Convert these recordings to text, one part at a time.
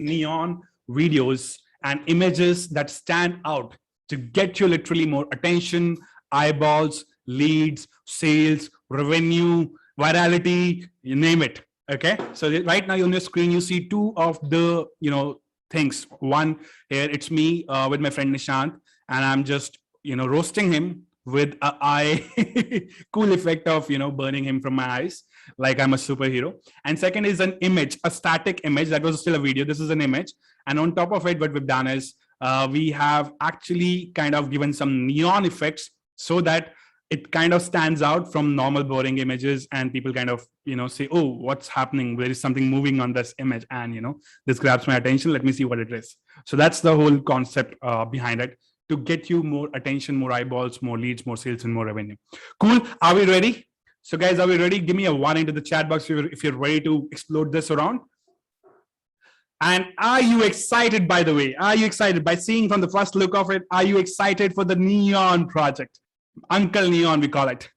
neon videos and images that stand out to get you literally more attention, eyeballs, leads, sales, revenue, virality, you name it. Okay, so right now on your screen you see two of the things. One, here it's me with my friend Nishant, and I'm just roasting him with a eye cool effect of burning him from my eyes like I'm a superhero. And second is an image, a static image that was still a video. This is an image, and on top of it what we've done is we have actually kind of given some neon effects so that it kind of stands out from normal boring images, and people kind of say, oh, what's happening, there is something moving on this image, and this grabs my attention, let me see what it is. So that's the whole concept behind it, to get you more attention, more eyeballs, more leads, more sales, and more revenue. Cool. Are we ready? So guys, are we ready? Give me a 1 into the chat box if you're ready to explode this around. And are you excited, by the way? Are you excited by seeing from the first look of it? Are you excited for the Neon project? Uncle Neon, we call it.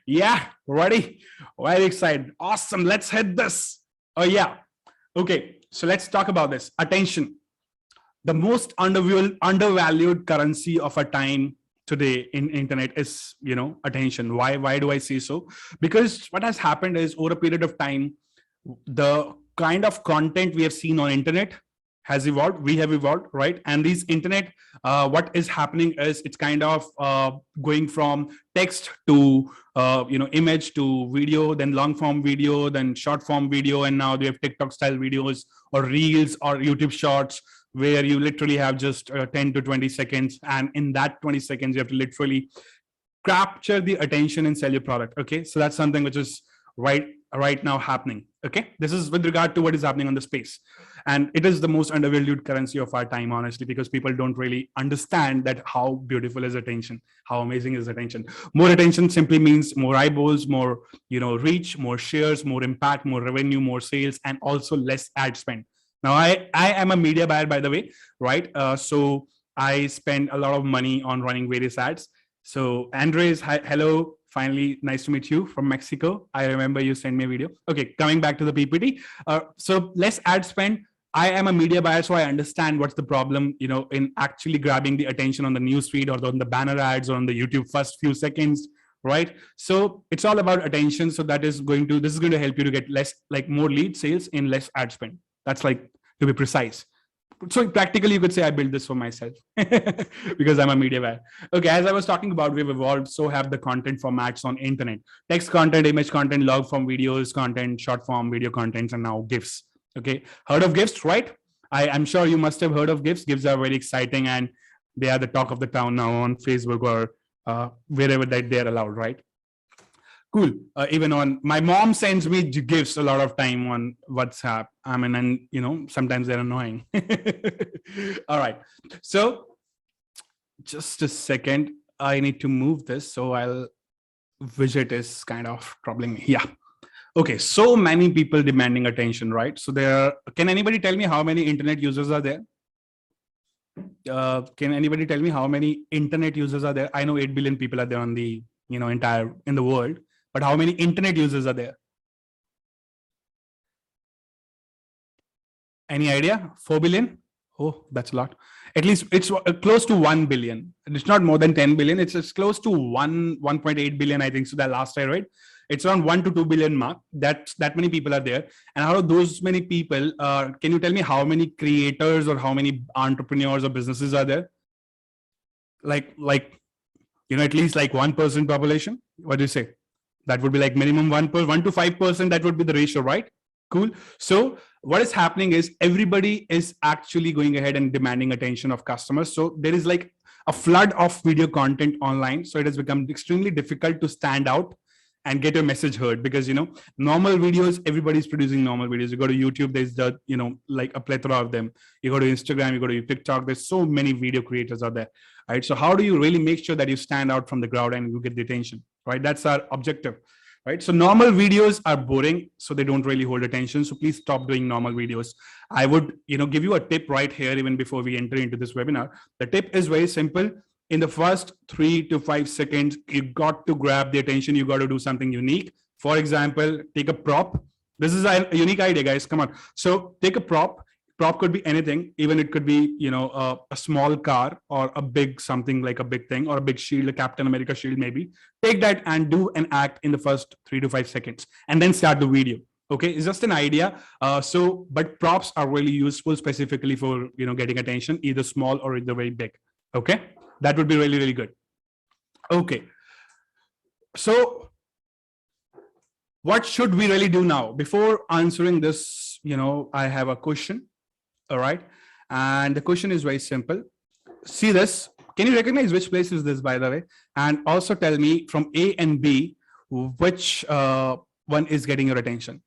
Yeah, ready? Very excited. Awesome. Let's hit this. Oh yeah. Okay. So let's talk about this. Attention. The most undervalued currency of our time today in internet is, attention. Why do I say so? Because what has happened is, over a period of time, the kind of content we have seen on internet has evolved. We have evolved, right? And these internet, what is happening is it's kind of going from text to image to video, then long form video, then short form video, and now they have TikTok style videos or reels or YouTube shorts, where you literally have just 10 to 20 seconds, and in that 20 seconds you have to literally capture the attention and sell your product. Okay, so that's something which is right now happening. Okay, this is with regard to what is happening on the space, and it is the most undervalued currency of our time, honestly, because people don't really understand that how beautiful is attention, how amazing is attention. More attention simply means more eyeballs, more reach, more shares, more impact, more revenue, more sales, and also less ad spend. Now, I am a media buyer, by the way, right? So I spend a lot of money on running various ads. So Andres, hi, hello. Finally, nice to meet you from Mexico. I remember you sent me a video. Okay, coming back to the PPT. So less ad spend. I am a media buyer, so I understand what's the problem, in actually grabbing the attention on the newsfeed or on the banner ads or on the YouTube first few seconds, right? So it's all about attention. So this is going to help you to get more lead sales in less ad spend. That's to be precise. So practically you could say I built this for myself because I'm a media buyer. Okay, as I was talking about, we've evolved, so have the content formats on internet. Text content, image content, log form videos content, short form video contents, and now GIFs. Okay, heard of GIFs, right? I'm sure you must have heard of GIFs. GIFs are very exciting, and they are the talk of the town now on Facebook or wherever that they're allowed, right? Cool. Even on, my mom sends me GIFs a lot of time on WhatsApp. I mean, and sometimes they're annoying. All right. So just a second. I need to move this. So widget is kind of troubling me. Yeah. Okay. So many people demanding attention, right? So can anybody tell me how many internet users are there? Can anybody tell me how many internet users are there? I know 8 billion people are there on the, in the world. But how many internet users are there? Any idea? 4 billion? Oh, that's a lot. At least it's close to 1 billion. It's not more than 10 billion. It's close to 1.8 billion, I think. So that last I read, it's around 1 to 2 billion mark. That many people are there. And out of those many people, can you tell me how many creators or how many entrepreneurs or businesses are there? At least 1% population? What do you say? That would be minimum 1 to 5%. That would be the ratio, right? Cool. So what is happening is everybody is actually going ahead and demanding attention of customers. So there is a flood of video content online. So it has become extremely difficult to stand out and get your message heard, because normal videos, everybody's producing normal videos. You go to YouTube, there's a plethora of them. You go to Instagram, you go to TikTok, there's so many video creators out there, right? So how do you really make sure that you stand out from the crowd and you get the attention, right? That's our objective, right? So normal videos are boring, so they don't really hold attention. So please stop doing normal videos. I would give you a tip right here, even before we enter into this webinar. The tip is very simple. In the first 3 to 5 seconds, you got to grab the attention. You got to do something unique. For example, take a prop. This is a unique idea, guys. Come on. So take a prop, prop could be anything. Even it could be, you know, a small car or a big something like a big thing or a big shield, a Captain America shield, maybe. Take that and do an act in the first 3 to 5 seconds and then start the video. Okay, it's just an idea. But props are really useful specifically for, you know, getting attention, either small or either very big. Okay, that would be really, really good. Okay, so what should we really do now? Before answering this, you know, I have a question. All right, and the question is very simple. See this. Can you recognize which place is this, by the way? And also tell me from A and B, which one is getting your attention?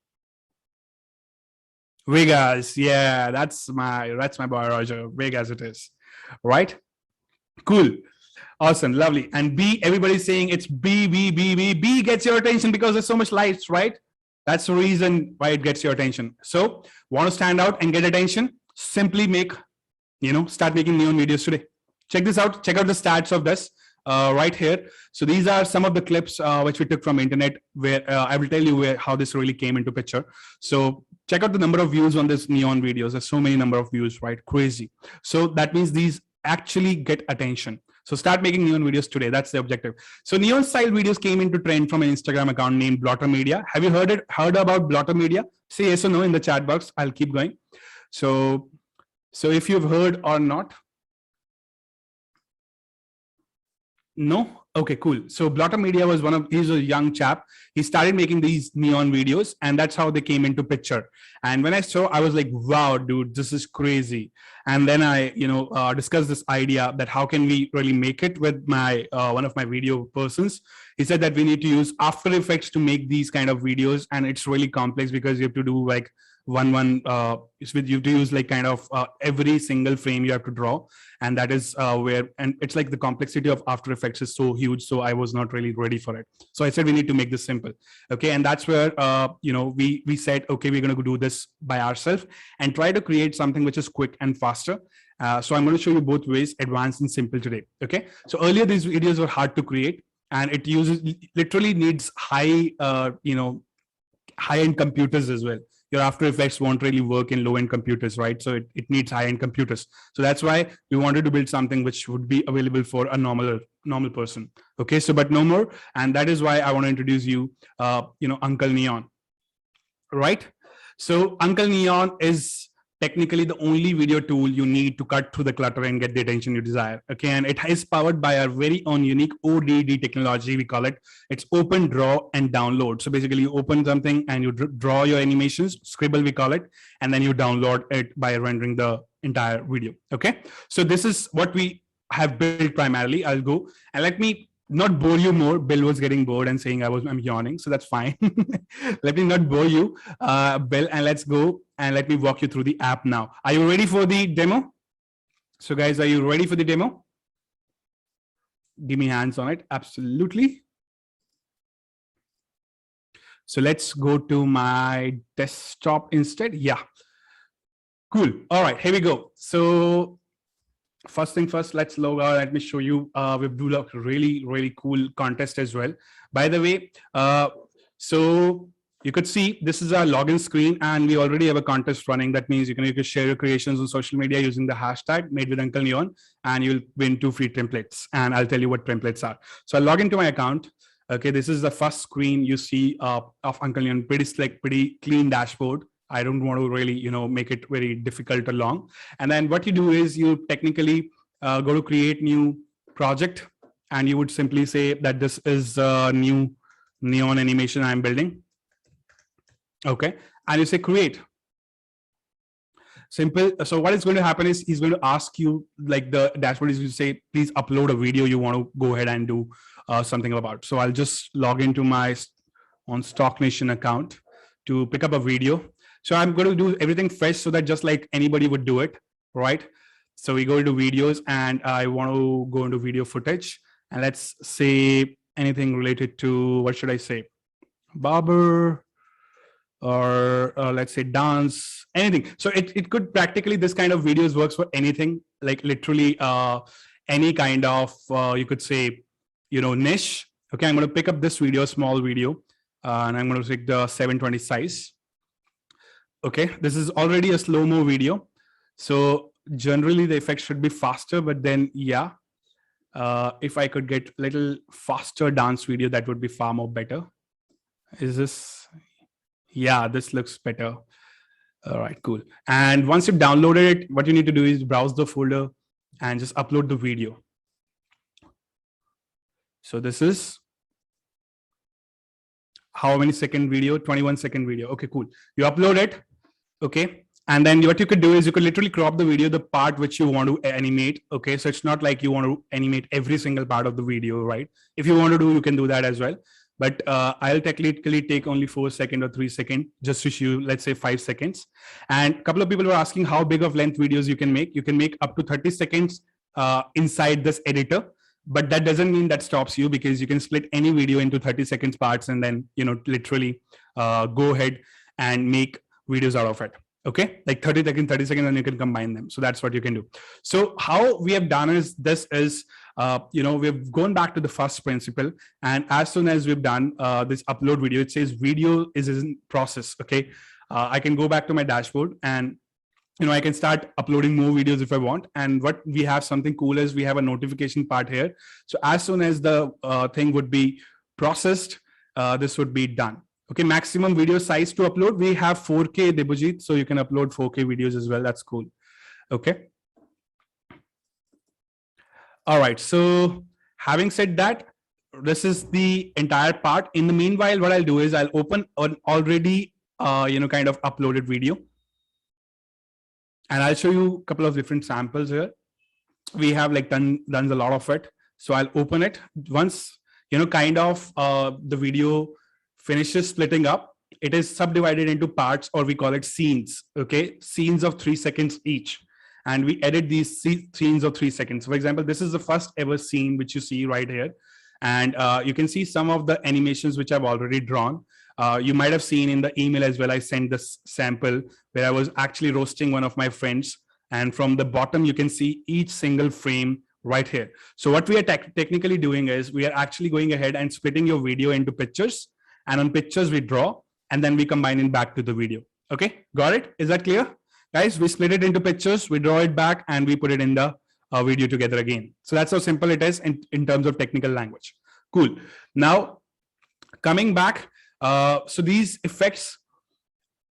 Vegas, yeah, that's my boy Roger. Vegas it is, right? Cool, awesome, lovely. And B, everybody's saying it's B. B gets your attention because there's so much lights, right? That's the reason why it gets your attention. So, want to stand out and get attention? Simply make, you know, start making neon videos today. Check this out. Check out the stats of this right here. So these are some of the clips which we took from internet, where I will tell you how this really came into picture. So check out the number of views on this neon videos. There's so many number of views, right? Crazy. So that means these actually get attention. So start making neon videos today. That's the objective. So neon style videos came into trend from an Instagram account named Blotter Media. Have you heard about Blotter Media? Say yes or no in the chat box. I'll keep going. So if you've heard or not. No? Okay, cool. So Blotter Media was he's a young chap. He started making these neon videos, and that's how they came into picture. And when I saw, I was like, wow, dude, this is crazy. And then I, you know, discussed this idea that how can we really make it with my, one of my video persons. He said that we need to use After Effects to make these kind of videos. And it's really complex because you have to do like you have to use like kind of every single frame you have to draw, and that is and it's like the complexity of After Effects is so huge, so I was not really ready for it. So I said we need to make this simple. Okay, and that's where you know, we said, okay, we're going to do this by ourselves and try to create something which is quick and faster. So I'm going to show you both ways, advanced and simple today. Okay, so earlier these videos were hard to create, and it literally needs high you know, high-end computers as well. Your After Effects won't really work in low-end computers, right? So it needs high-end computers. So that's why we wanted to build something which would be available for a normal person. Okay, so but no more. And that is why I want to introduce you, you know, Uncle Neon, right? So Uncle Neon is technically the only video tool you need to cut through the clutter and get the attention you desire. Okay, and it is powered by our very own unique ODD technology, we call it. It's open, draw, and download. So basically you open something and you draw your animations, scribble we call it, and then you download it by rendering the entire video. Okay, so this is what we have built primarily. I'll go and let me not bore you more. Bill was getting bored and saying I'm yawning, so that's fine. Let me not bore you, Bill, and let's go and let me walk you through the app now. Are you ready for the demo? So guys, are you ready for the demo? Give me hands on it. Absolutely. So let's go to my desktop instead. Yeah, cool. All right, here we go. So first thing first, let's log out. Let me show you. We do a really cool contest as well. By the way, so you could see this is our login screen, and we already have a contest running. That means you can share your creations on social media using the hashtag Made with Uncle Neon, and you'll win 2 free templates. And I'll tell you what templates are. So I'll log into my account. Okay, this is the first screen you see of Uncle Neon. Pretty slick, pretty clean dashboard. I don't want to really, you know, make it very difficult or long. And then what you do is you technically go to create new project, and you would simply say that this is a new neon animation I'm building. Okay, and you say create. Simple. So what is going to happen is he's going to ask you, like the dashboard is going to say, please upload a video you want to go ahead and do something about. So I'll just log into my on Stock Nation account to pick up a video. So I'm going to do everything fresh so that just like anybody would do it, right? So we go into videos, and I want to go into video footage, and let's say anything related to, what should I say? Barber, or let's say dance, anything. So it could practically, this kind of videos works for anything, like literally any kind of, you could say, you know, niche. Okay, I'm going to pick up this video, small video, and I'm going to take the 720 size. Okay, this is already a slow-mo video. So generally the effect should be faster, but then yeah, if I could get a little faster dance video, that would be far more better. Is this? Yeah, this looks better. All right, cool. And once you've downloaded it, what you need to do is browse the folder and just upload the video. So this is how many second video? 21-second video. Okay, cool. You upload it. Okay. And then what you could do is you could literally crop the video, the part which you want to animate. Okay. So it's not like you want to animate every single part of the video, right? If you want to do, you can do that as well. But I'll technically take only 4 seconds or 3 seconds just to show, let's say 5 seconds. And a couple of people were asking how big of length videos you can make. You can make up to 30 seconds inside this editor. But that doesn't mean that stops you, because you can split any video into 30 seconds parts and then, literally go ahead and make videos out of it. Okay, like 30 seconds, and you can combine them. So that's what you can do. So how we have done is this is, we've gone back to the first principle, and as soon as we've done this upload video, it says video is in process. Okay, I can go back to my dashboard and I can start uploading more videos if I want. And what we have, something cool, is we have a notification part here. So as soon as the thing would be processed, this would be done. Okay, maximum video size to upload, we have 4K, Debojit, so you can upload 4K videos as well. That's cool. Okay. All right, so having said that, this is the entire part. In the meanwhile, what I'll do is I'll open an already kind of uploaded video, and I'll show you a couple of different samples here. We have like done a lot of it. So I'll open it. Once the video finishes splitting up, it is subdivided into parts, or we call it scenes. Okay, scenes of 3 seconds each, and we edit these scenes of 3 seconds. For example, this is the first ever scene which you see right here, and you can see some of the animations which I've already drawn. You might have seen in the email as well, I sent this sample where I was actually roasting one of my friends, and from the bottom you can see each single frame right here. So what we are technically doing is we are actually going ahead and splitting your video into pictures, and on pictures we draw, and then we combine it back to the video. Okay, got it? Is that clear? Guys, we split it into pictures, we draw it back, and we put it in the video together again. So that's how simple it is in terms of technical language. Cool. Now, coming back, so these effects,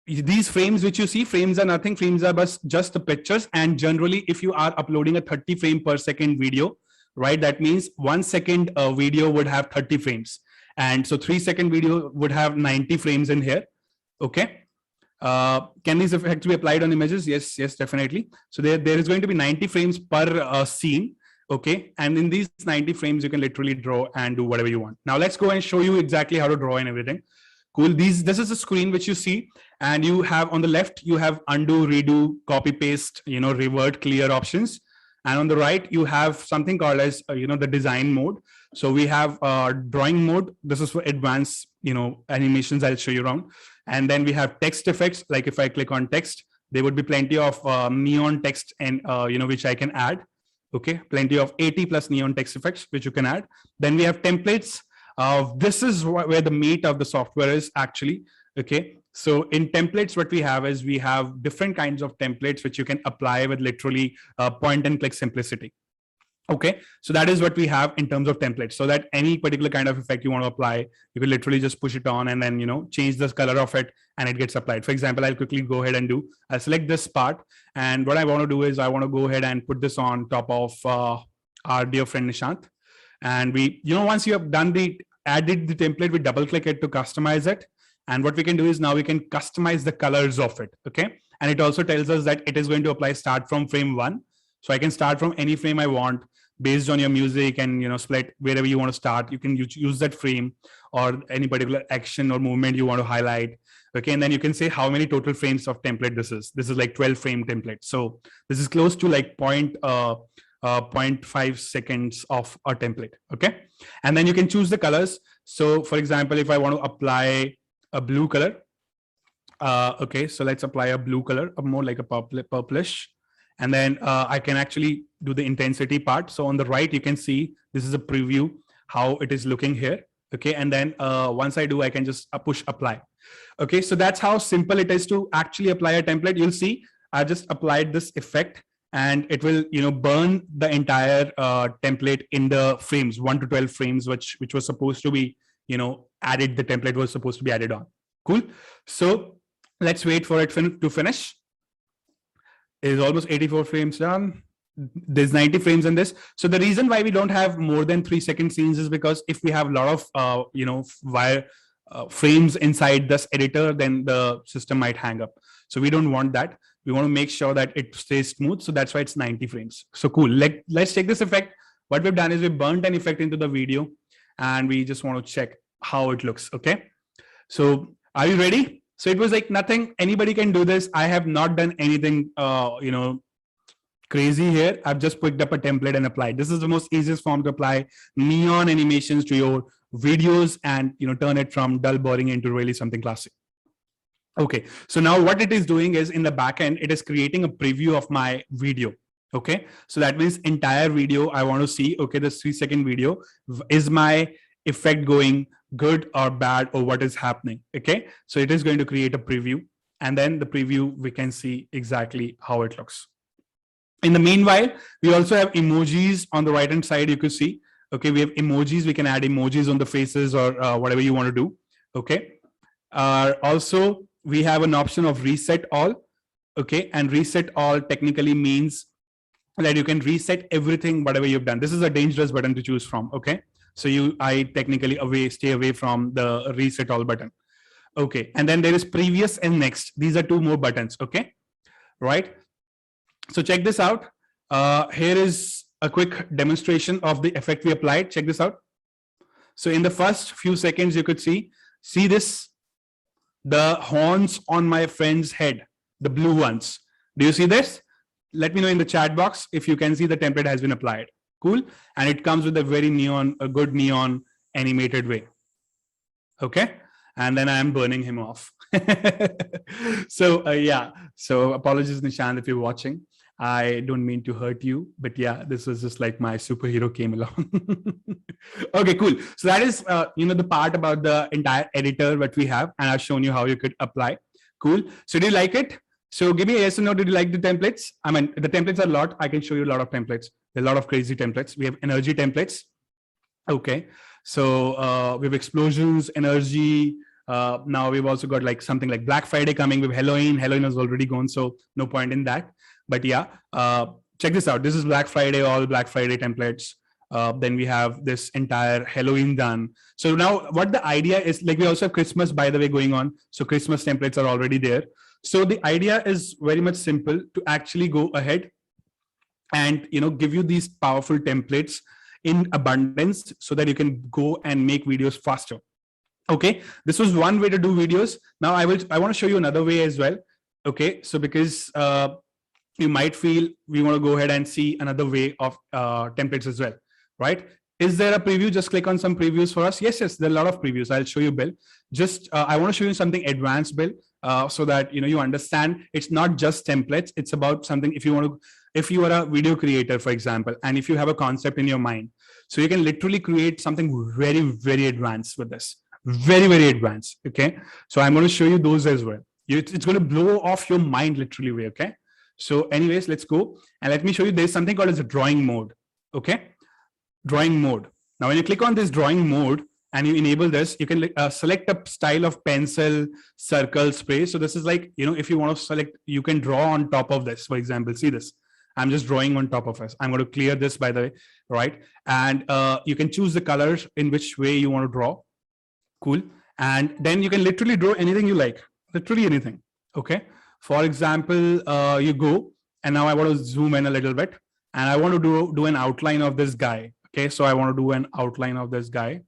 these frames which you see, frames are nothing. Frames are just the pictures. And generally, if you are uploading a 30 frame per second video, right, that means 1 second video would have 30 frames. And so 3 second video would have 90 frames in here. Okay. Can these effects be applied on images? Yes, definitely. So there is going to be 90 frames per scene. Okay. And in these 90 frames, you can literally draw and do whatever you want. Now let's go and show you exactly how to draw and everything. Cool. This is a screen which you see, and you have on the left, you have undo, redo, copy, paste, revert, clear options. And on the right, you have something called as, the design mode. So we have drawing mode. This is for advanced, animations. I'll show you around. And then we have text effects. Like if I click on text, there would be plenty of neon text and, which I can add. Okay. Plenty of 80 plus neon text effects, which you can add. Then we have templates. This is where the meat of the software is actually. Okay. So in templates, what we have is we have different kinds of templates which you can apply with literally point and click simplicity. Okay, so that is what we have in terms of templates. So that any particular kind of effect you want to apply, you can literally just push it on and then change the color of it and it gets applied. For example, I'll quickly go ahead and I'll select this part, and what I want to do is I want to go ahead and put this on top of our dear friend Nishant. And we, once you have done added the template, we double click it to customize it. And what we can do is now we can customize the colors of it. Okay. And it also tells us that it is going to apply start from frame 1. So I can start from any frame I want based on your music, and split wherever you want to start. You can use that frame or any particular action or movement you want to highlight. Okay. And then you can say how many total frames of template this is. This is like 12 frame template. So this is close to like 0.5 seconds of a template. Okay. And then you can choose the colors. So for example, if I want to apply a blue color, okay, so let's apply a blue color, more like a purplish, and then I can actually do the intensity part. So on the right, you can see this is a preview how it is looking here. Okay, and then once I do, I can just push apply. Okay, so that's how simple it is to actually apply a template. You'll see I just applied this effect, and it will, burn the entire template in the frames, 1 to 12 frames, which was supposed to be, added. The template was supposed to be added on. Cool. So let's wait for it to finish. It is almost 84 frames done. There's 90 frames in this. So the reason why we don't have more than 3-second scenes is because if we have a lot of frames inside this editor, then the system might hang up. So we don't want that. We want to make sure that it stays smooth. So that's why it's 90 frames. So cool. Let's check this effect. What we've done is we burnt an effect into the video, and we just want to check how it looks. Okay. So are you ready? So it was like nothing. Anybody can do this. I have not done anything, crazy here. I've just picked up a template and applied. This is the most easiest form to apply neon animations to your videos and turn it from dull, boring into really something classic. Okay, so now what it is doing is in the backend, it is creating a preview of my video. Okay, so that means entire video I want to see. Okay, this 3-second video, is my effect going good or bad, or what is happening? Okay, so it is going to create a preview, and then the preview we can see exactly how it looks. In the meanwhile, we also have emojis on the right hand side. You could see, okay, we have emojis. We can add emojis on the faces or whatever you want to do. Okay, also we have an option of reset all. Okay, and reset all technically means that you can reset everything, whatever you've done. This is a dangerous button to choose from. Okay, so I technically stay away from the reset all button. Okay, and then there is previous and next. These are 2 more buttons. Okay, right. So check this out. Here is a quick demonstration of the effect we applied. Check this out. So in the first few seconds, you could see this, the horns on my friend's head, the blue ones. Do you see this? Let me know in the chat box if you can see the template has been applied. Cool. And it comes with a very good neon animated way. Okay. And then I am burning him off. So yeah. So apologies, Nishant, if you're watching. I don't mean to hurt you, but yeah, this was just like my superhero came along. Okay, cool. So that is, the part about the entire editor that we have, and I've shown you how you could apply. Cool. So do you like it? So give me a yes or no. Did you like the templates? I mean, the templates are a lot. I can show you a lot of templates. There are a lot of crazy templates. We have energy templates. Okay. So we have explosions, energy. Now we've also got like something like Black Friday coming. We have Halloween. Halloween has already gone, so no point in that. But yeah, check this out. This is Black Friday, all Black Friday templates. Then we have this entire Halloween done. So now what the idea is, like, we also have Christmas, by the way, going on. So Christmas templates are already there. So the idea is very much simple to actually go ahead and, give you these powerful templates in abundance so that you can go and make videos faster. Okay, this was one way to do videos. Now I want to show you another way as well. Okay, so because you might feel we want to go ahead and see another way of templates as well, right? Is there a preview? Just click on some previews for us. Yes, there are a lot of previews. I'll show you, Bill. Just I want to show you something advanced, Bill, so that you understand it's not just templates. It's about something. If you are a video creator, for example, and if you have a concept in your mind, so you can literally create something very, very advanced with this. Very, very advanced. Okay, so I'm going to show you those as well. It's going to blow off your mind literally. Okay. So anyways, let's go. And let me show you, there's something called as a drawing mode. Okay. Drawing mode. Now, when you click on this drawing mode and you enable this, you can select a style of pencil, circle, spray. So this is like, if you want to select, you can draw on top of this. For example, see this. I'm just drawing on top of us. I'm going to clear this, by the way, right? And you can choose the colors in which way you want to draw. Cool. And then you can literally draw anything you like, literally anything. Okay. For example, you go, and now I want to zoom in a little bit, and I want to do an outline of this guy. Okay, so I want to do an outline of this guy.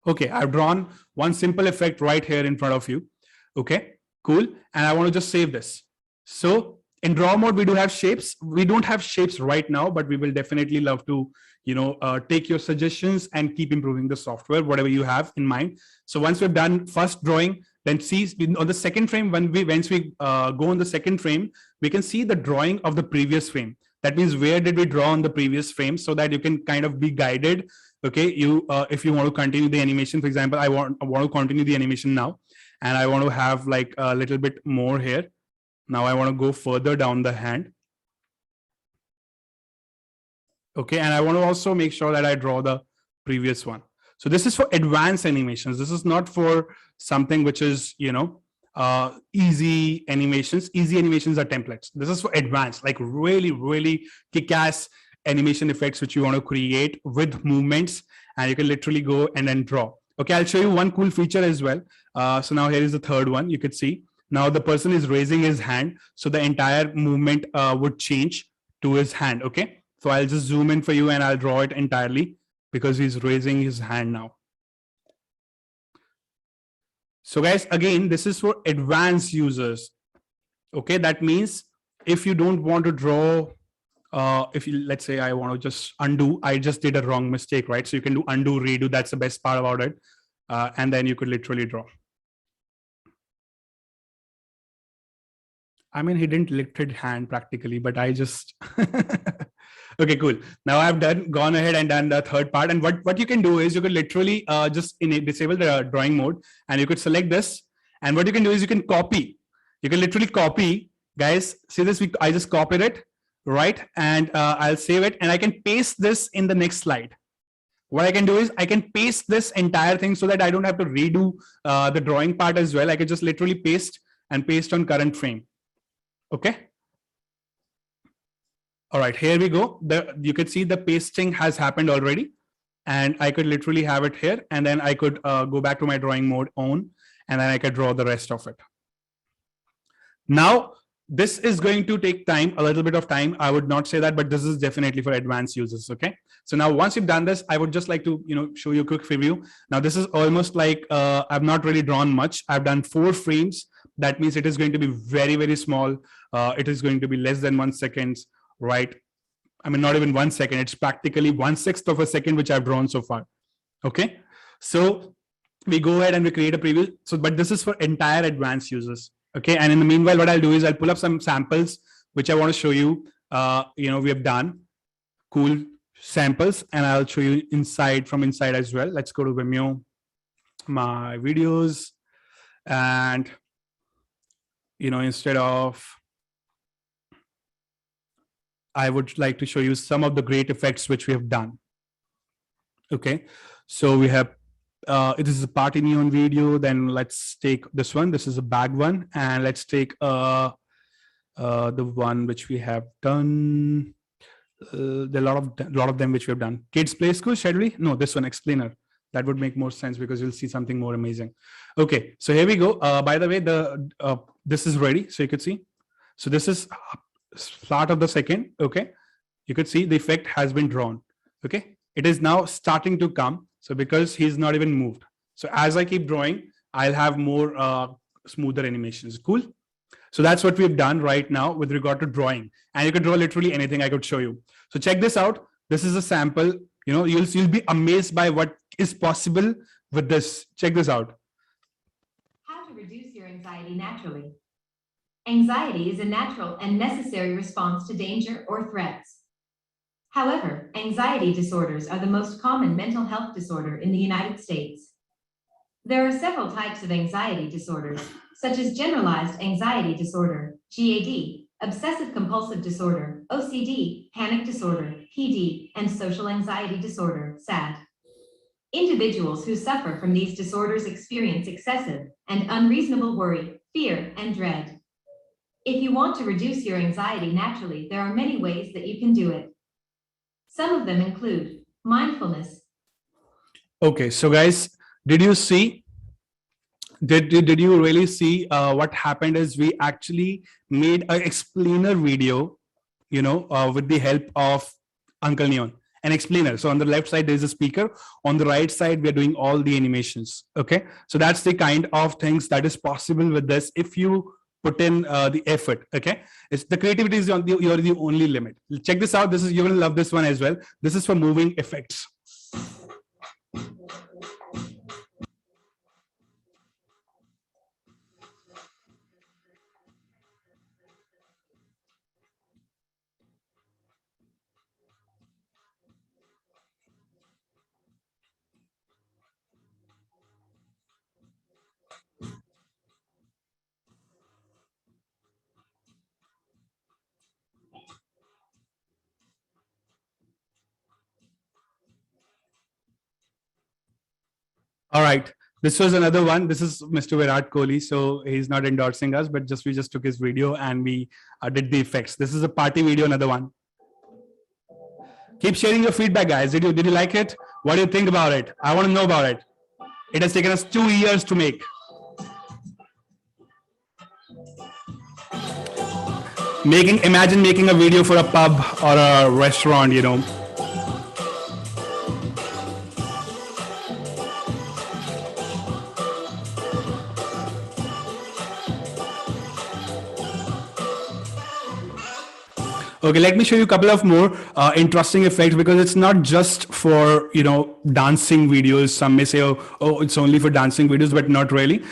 Okay, I've drawn one simple effect right here in front of you. Okay, cool. And I want to just save this. So in draw mode, we do have shapes. We don't have shapes right now, but we will definitely love to, take your suggestions and keep improving the software, whatever you have in mind. So once we've done first drawing, then see on the second frame, once we go on the second frame, we can see the drawing of the previous frame. That means where did we draw on the previous frame, so that you can kind of be guided Okay, you if you want to continue the animation, for example, I want to continue the animation now, and I want to have like a little bit more here. Now I want to go further down the hand. Okay, and I want to also make sure that I draw the previous one. So this is for advanced animations. This is not for something which is, you know, easy animations. Easy animations are templates. This is for advanced, like really, really kick-ass animation effects which you want to create with movements, and you can literally go and then draw. Okay, I'll show you one cool feature as well. So now here is the third one. You could see now the person is raising his hand, so the entire movement would change to his hand. Okay, so I'll just zoom in for you and I'll draw it entirely because he's raising his hand now. So guys, again, this is for advanced users. Okay, that means if you don't want to draw, if you, let's say I want to just undo, I just did a wrong mistake, right? So you can do undo, redo. That's the best part about it. And then you could literally draw. I mean, he didn't lift his hand practically, but I just, okay, cool. Now I've gone ahead and done the third part. And what you can do is you could literally just disable the drawing mode, and you could select this. And what you can do is you can copy. You can literally copy, guys. See this, I just copied it, right? And I'll save it, and I can paste this in the next slide. What I can do is I can paste this entire thing so that I don't have to redo the drawing part as well. I can just literally paste and paste on current frame. Okay. All right, here we go. You could see the pasting has happened already, and I could literally have it here, and then I could go back to my drawing mode on, and then I could draw the rest of it. Now, this is going to take time, a little bit of time. I would not say that, but this is definitely for advanced users. Okay. So now once you've done this, I would just like to, you know, show you a quick preview. Now this is almost like I've not really drawn much. I've done 4 frames. That means it is going to be very, very small. It is going to be less than 1 second, right? I mean, not even 1 second. It's practically 1/6 of a second, which I've drawn so far. Okay. So we go ahead and we create a preview. So, but this is for entire advanced users. Okay. And in the meanwhile, what I'll do is I'll pull up some samples, which I want to show you. You know, we have done cool samples, and I'll show you inside from inside as well. Let's go to Vimeo, my videos, and, you know, instead of, I would like to show you some of the great effects which we have done. Okay. So we have it is a party neon video. Then let's take this one. This is a bag one, and let's take the one which we have done. There are a lot of them which we have done. Kids Play School, shall we? No, this one, Explainer. That would make more sense because you'll see something more amazing. Okay, so here we go. By the way, this is ready, so you could see. So this is start of the second. Okay, you could see the effect has been drawn. Okay, it is now starting to come. So because he's not even moved. So as I keep drawing, I'll have more smoother animations. Cool. So that's what we've done right now with regard to drawing. And you can draw literally anything I could show you. So check this out. This is a sample. You know, you'll be amazed by what is possible with this. Check this out. How to reduce your anxiety naturally. Anxiety is a natural and necessary response to danger or threats. However, anxiety disorders are the most common mental health disorder in the United States. There are several types of anxiety disorders, such as generalized anxiety disorder, GAD, obsessive compulsive disorder, OCD, panic disorder, PD, and social anxiety disorder, SAD. Individuals who suffer from these disorders experience excessive and unreasonable worry, fear, and dread. If you want to reduce your anxiety naturally, there are many ways that you can do it. Some of them include mindfulness. Okay, so guys, did you see? Did you really see what happened is we actually made an explainer video, you know, with the help of Uncle Neon, an explainer. So on the left side, there's a speaker. On the right side, we're doing all the animations. Okay, so that's the kind of things that is possible with this if you put in the effort. Okay, it's the creativity is you're the only limit. Check this out. This is, you're gonna love this one as well. This is for moving effects. All right. This was another one. This is Mr. Virat Kohli. So he's not endorsing us, but we just took his video and we did the effects. This is a party video, another one. Keep sharing your feedback, guys. Did you like it? What do you think about it? I want to know about it. It has taken us 2 years to make. Imagine making a video for a pub or a restaurant, you know. Okay, let me show you a couple of more interesting effects, because it's not just for, you know, dancing videos. Some may say, oh, it's only for dancing videos, but not really.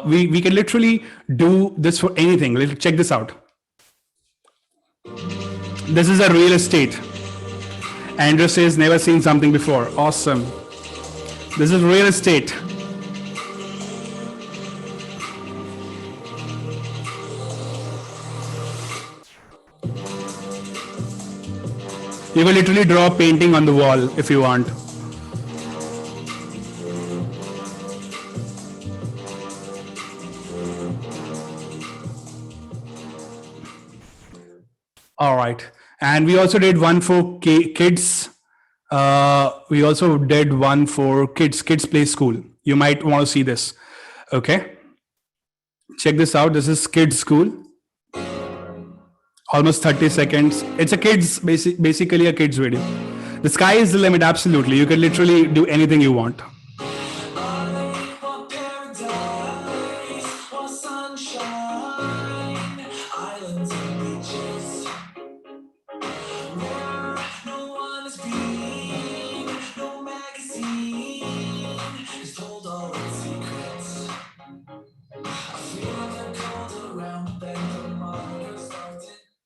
We can literally do this for anything. Let's check this out. This is a real estate. Andrew says, never seen something before. Awesome. This is real estate. You can literally draw a painting on the wall if you want. All right. And we also did one for kids. We also did one for kids play school. You might want to see this. Okay. Check this out. This is kids school. Almost 30 seconds. It's a kids, basically a kids video. The sky is the limit. Absolutely. You can literally do anything you want.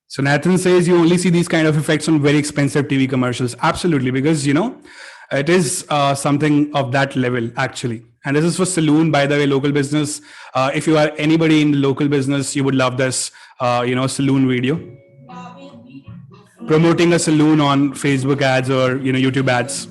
So Nathan says you only see these kind of effects on very expensive TV commercials. Absolutely, because, you know, it is something of that level actually. And this is for saloon, by the way, local business. If you are anybody in the local business, you would love this, you know, saloon video. Promoting a saloon on Facebook ads or, you know, YouTube ads.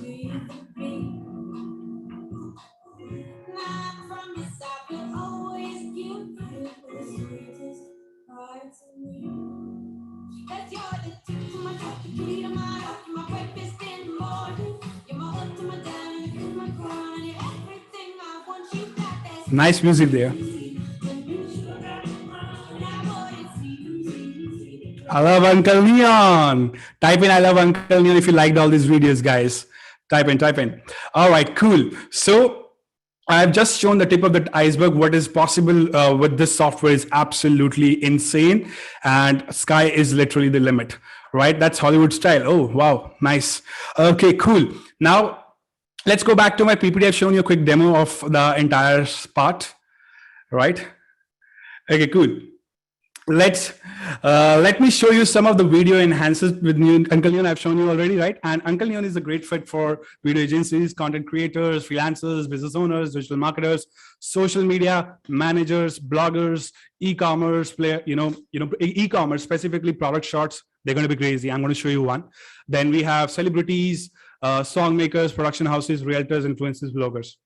Nice music there. I love Uncle Neon. Type in I love Uncle Neon if you liked all these videos, guys. Type in. All right, cool. So I've just shown the tip of the iceberg. What is possible with this software is absolutely insane. And sky is literally the limit, right? That's Hollywood style. Oh, wow. Nice. Okay, cool. Now, let's go back to my PPT. I've shown you a quick demo of the entire part, right? Okay, cool. Let me show you some of the video enhancers with Uncle Neon. I've shown you already, right? And Uncle Neon is a great fit for video agencies, content creators, freelancers, business owners, digital marketers, social media managers, bloggers, e-commerce player, e-commerce, specifically product shots. They're going to be crazy. I'm going to show you one. Then we have celebrities, song makers, production houses, realtors, influencers, bloggers.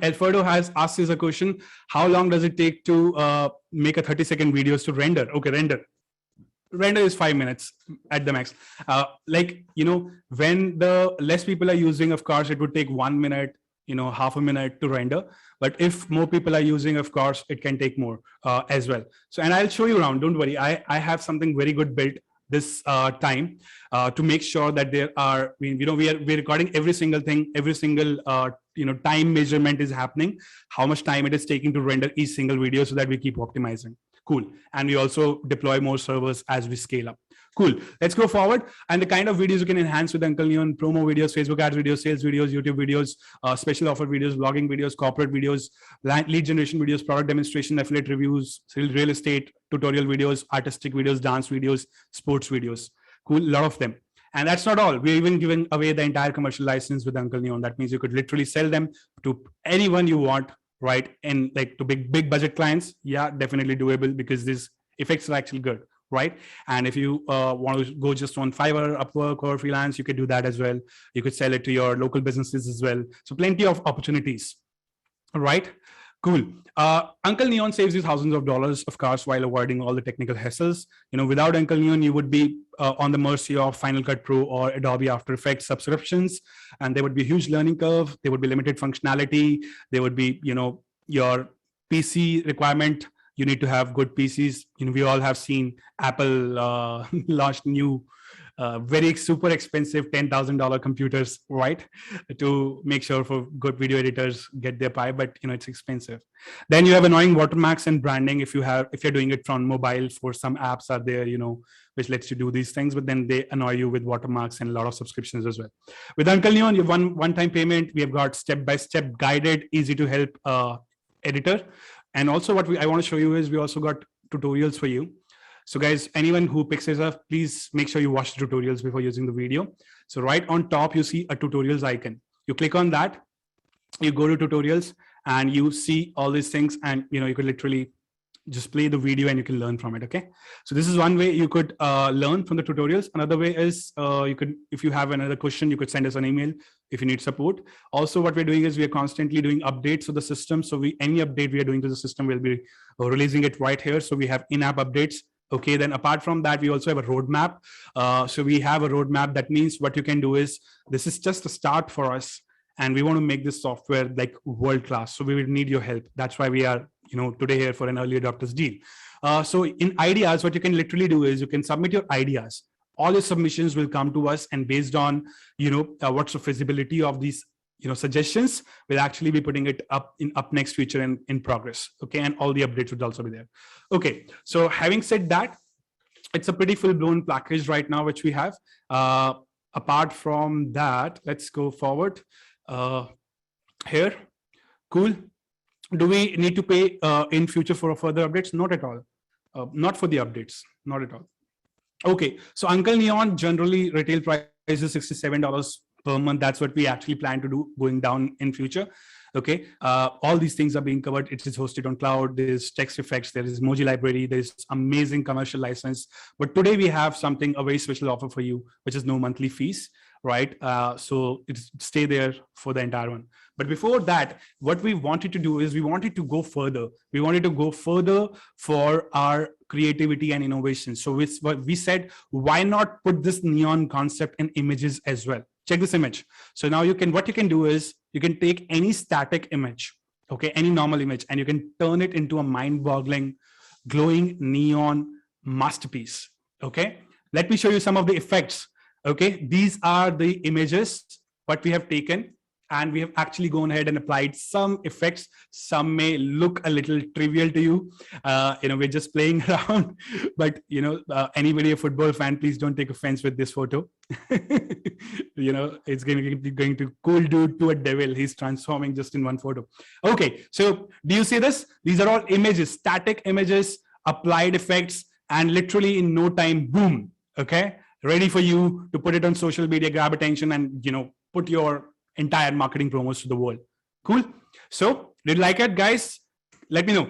Alfredo has asked us a question: how long does it take to make a 30-second videos to render? Okay, render is 5 minutes at the max. When the less people are using, of course, it would take 1 minute, half a minute to render. But if more people are using, of course, it can take more as well. So, and I'll show you around. Don't worry, I have something very good built this time to make sure that there are, we're recording every single thing, every single time measurement is happening, how much time it is taking to render each single video, so that we keep optimizing. Cool. And we also deploy more servers as we scale up. Cool. Let's go forward. And the kind of videos you can enhance with Uncle Neon: promo videos, Facebook ads videos, sales videos, YouTube videos, special offer videos, blogging videos, corporate videos, lead generation videos, product demonstration, affiliate reviews, real estate, tutorial videos, artistic videos, dance videos, sports videos. Cool. A lot of them. And that's not all. We're even giving away the entire commercial license with Uncle Neon. That means you could literally sell them to anyone you want, right? And like to big budget clients. Yeah, definitely doable, because these effects are actually good, right? And if you want to go just on Fiverr, Upwork, or freelance, you could do that as well. You could sell it to your local businesses as well. So plenty of opportunities. All right, cool. Uncle Neon saves you thousands of dollars, of course, while avoiding all the technical hassles. Without Uncle Neon, you would be on the mercy of Final Cut Pro or Adobe After Effects subscriptions, and there would be a huge learning curve. There would be limited functionality. There would be, your PC requirement. You need to have good PCs. We all have seen Apple launch new very super expensive $10,000 computers, right? To make sure for good video editors get their pie, but it's expensive. Then you have annoying watermarks and branding if you're doing it from mobile. For some apps are there, which lets you do these things, but then they annoy you with watermarks and a lot of subscriptions as well. With Uncle Neon, you have one-time payment. We have got step-by-step guided, easy to help editor. And also what I want to show you is we also got tutorials for you. So guys, anyone who picks this up, please make sure you watch the tutorials before using the video. So right on top, you see a tutorials icon. You click on that, you go to tutorials, and you see all these things, and you could literally just play the video and you can learn from it. Okay, so this is one way you could learn from the tutorials. Another way is you could, if you have another question, you could send us an email if you need support. Also, what we're doing is we are constantly doing updates to the system. So any update we are doing to the system, we'll be releasing it right here. So we have in-app updates. Okay, then apart from that, we also have a roadmap. So we have a roadmap. That means what you can do is, this is just a start for us, and we want to make this software like world class. So we will need your help. That's why we are, today here for an early adopters deal. So in ideas, what you can literally do is you can submit your ideas. All your submissions will come to us, and based on, what's the feasibility of these suggestions, we'll actually be putting it up next feature in progress. Okay, and all the updates would also be there. Okay, so having said that, it's a pretty full-blown package right now which we have. Apart from that, let's go forward here. Cool. Do we need to pay in future for further updates? Not at all. Not for the updates, not at all. Okay, so Uncle Neon generally retail price is $67 per month. That's what we actually plan to do going down in future. Okay, all these things are being covered. It is hosted on cloud. There's text effects, there is emoji library, there's amazing commercial license. But today we have something, a very special offer for you, which is no monthly fees, right? So it's stay there for the entire one. But before that, what we wanted to do is we wanted to go further. We wanted to go further for our creativity and innovation. So we said, why not put this neon concept in images as well? Check this image. So now what you can do is you can take any static image, okay, any normal image, and you can turn it into a mind-boggling, glowing neon masterpiece. Okay, let me show you some of the effects. Okay, these are the images what we have taken, and we have actually gone ahead and applied some effects. Some may look a little trivial to you. We're just playing around, but anybody a football fan, please don't take offense with this photo. It's going to cool dude to a devil. He's transforming just in one photo. Okay, so do you see this? These are all images, static images, applied effects, and literally in no time, boom. Okay, ready for you to put it on social media, grab attention, and put your entire marketing promos to the world. Cool. So did you like it, guys? Let me know.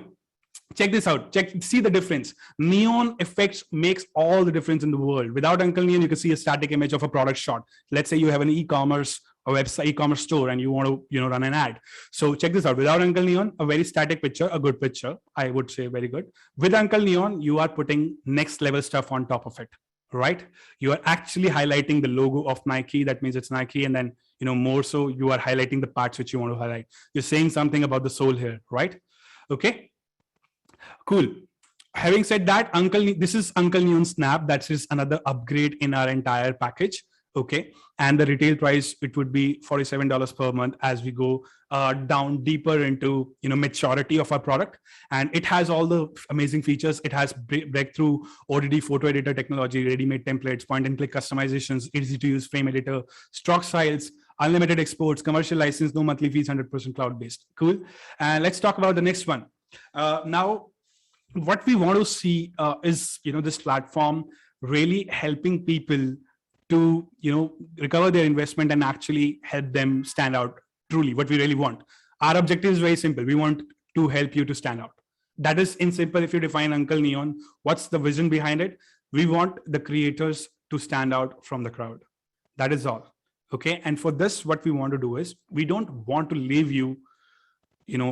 Check this out. See the difference. Neon effects makes all the difference in the world. Without Uncle Neon, you can see a static image of a product shot. Let's say you have an e-commerce or website, e-commerce store, and you want to run an ad. So check this out. Without Uncle Neon, a very static picture, a good picture, I would say very good. With Uncle Neon, you are putting next level stuff on top of it, right? You are actually highlighting the logo of Nike. That means it's Nike, and then more so you are highlighting the parts which you want to highlight. You're saying something about the soul here, right? Okay, cool. Having said that, this is Uncle Neon Snap. That is another upgrade in our entire package. Okay, and the retail price, it would be $47 per month as we go down deeper into maturity of our product. And it has all the amazing features. It has breakthrough ODD photo editor technology, ready-made templates, point-and-click customizations, easy to use frame editor, stock styles, unlimited exports, commercial license, no monthly fees, 100% cloud-based. Cool. And let's talk about the next one. Now, what we want to see is this platform really helping people to recover their investment and actually help them stand out truly. What we really want. Our objective is very simple. We want to help you to stand out. That is in simple. If you define Uncle Neon, what's the vision behind it? We want the creators to stand out from the crowd. That is all. Okay, and for this, what we want to do is we don't want to leave you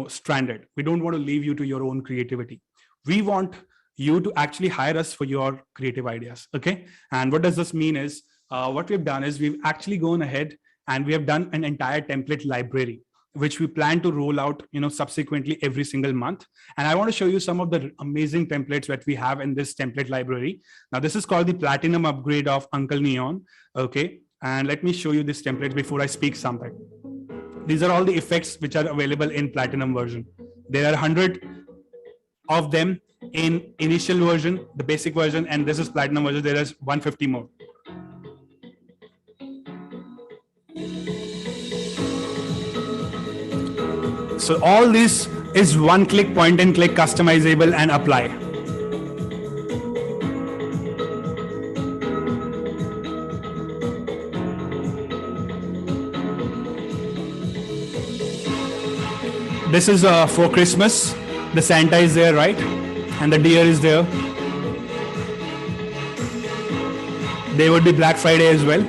stranded. We don't want to leave you to your own creativity. We want you to actually hire us for your creative ideas. Okay. And what does this mean is what we've done is we've actually gone ahead and we have done an entire template library, which we plan to roll out, subsequently every single month. And I want to show you some of the amazing templates that we have in this template library. Now, this is called the platinum upgrade of Uncle Neon. Okay. And let me show you this template before I speak something. These are all the effects which are available in platinum version. There are 100 of them in initial version, the basic version, and this is platinum version. There is 150 more. So all this is one click, point and click, customizable and apply. This is for Christmas. The Santa is there, right? And the deer is there. There would be Black Friday as well.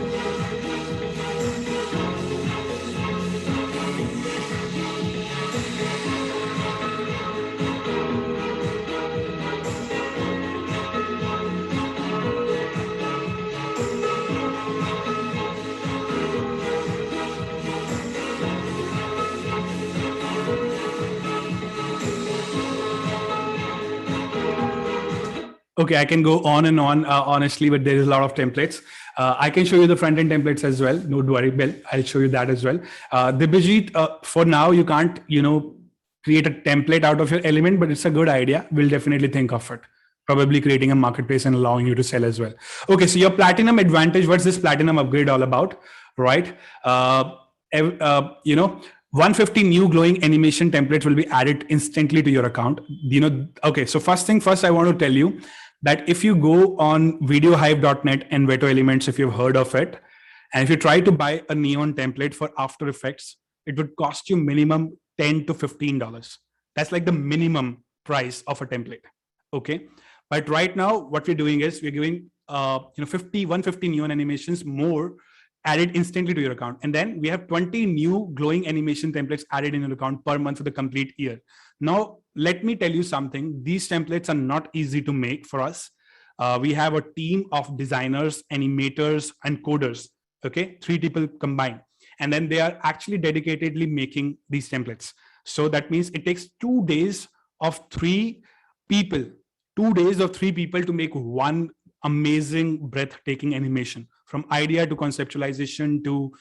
Okay, I can go on and on, honestly, but there is a lot of templates. I can show you the front-end templates as well. Don't worry, Bill. I'll show you that as well. Dibajit, for now, you can't, create a template out of your element, but it's a good idea. We'll definitely think of it. Probably creating a marketplace and allowing you to sell as well. Okay, so your platinum advantage, what's this platinum upgrade all about, right? 150 new glowing animation templates will be added instantly to your account. Okay, so first thing first, I want to tell you that if you go on videohive.net and Veto Elements, if you've heard of it, and if you try to buy a Neon template for After Effects, it would cost you minimum $10 to $15. That's like the minimum price of a template. Okay. But right now, what we're doing is we're giving 150 Neon animations more added instantly to your account. And then we have 20 new glowing animation templates added in your account per month for the complete year. Now, let me tell you something. These templates are not easy to make for us. We have a team of designers, animators, and coders. Okay, 3 people combined. And then they are actually dedicatedly making these templates. So that means it takes 2 days of 3 people, 2 days of 3 people to make one amazing, breathtaking animation, from idea to conceptualization to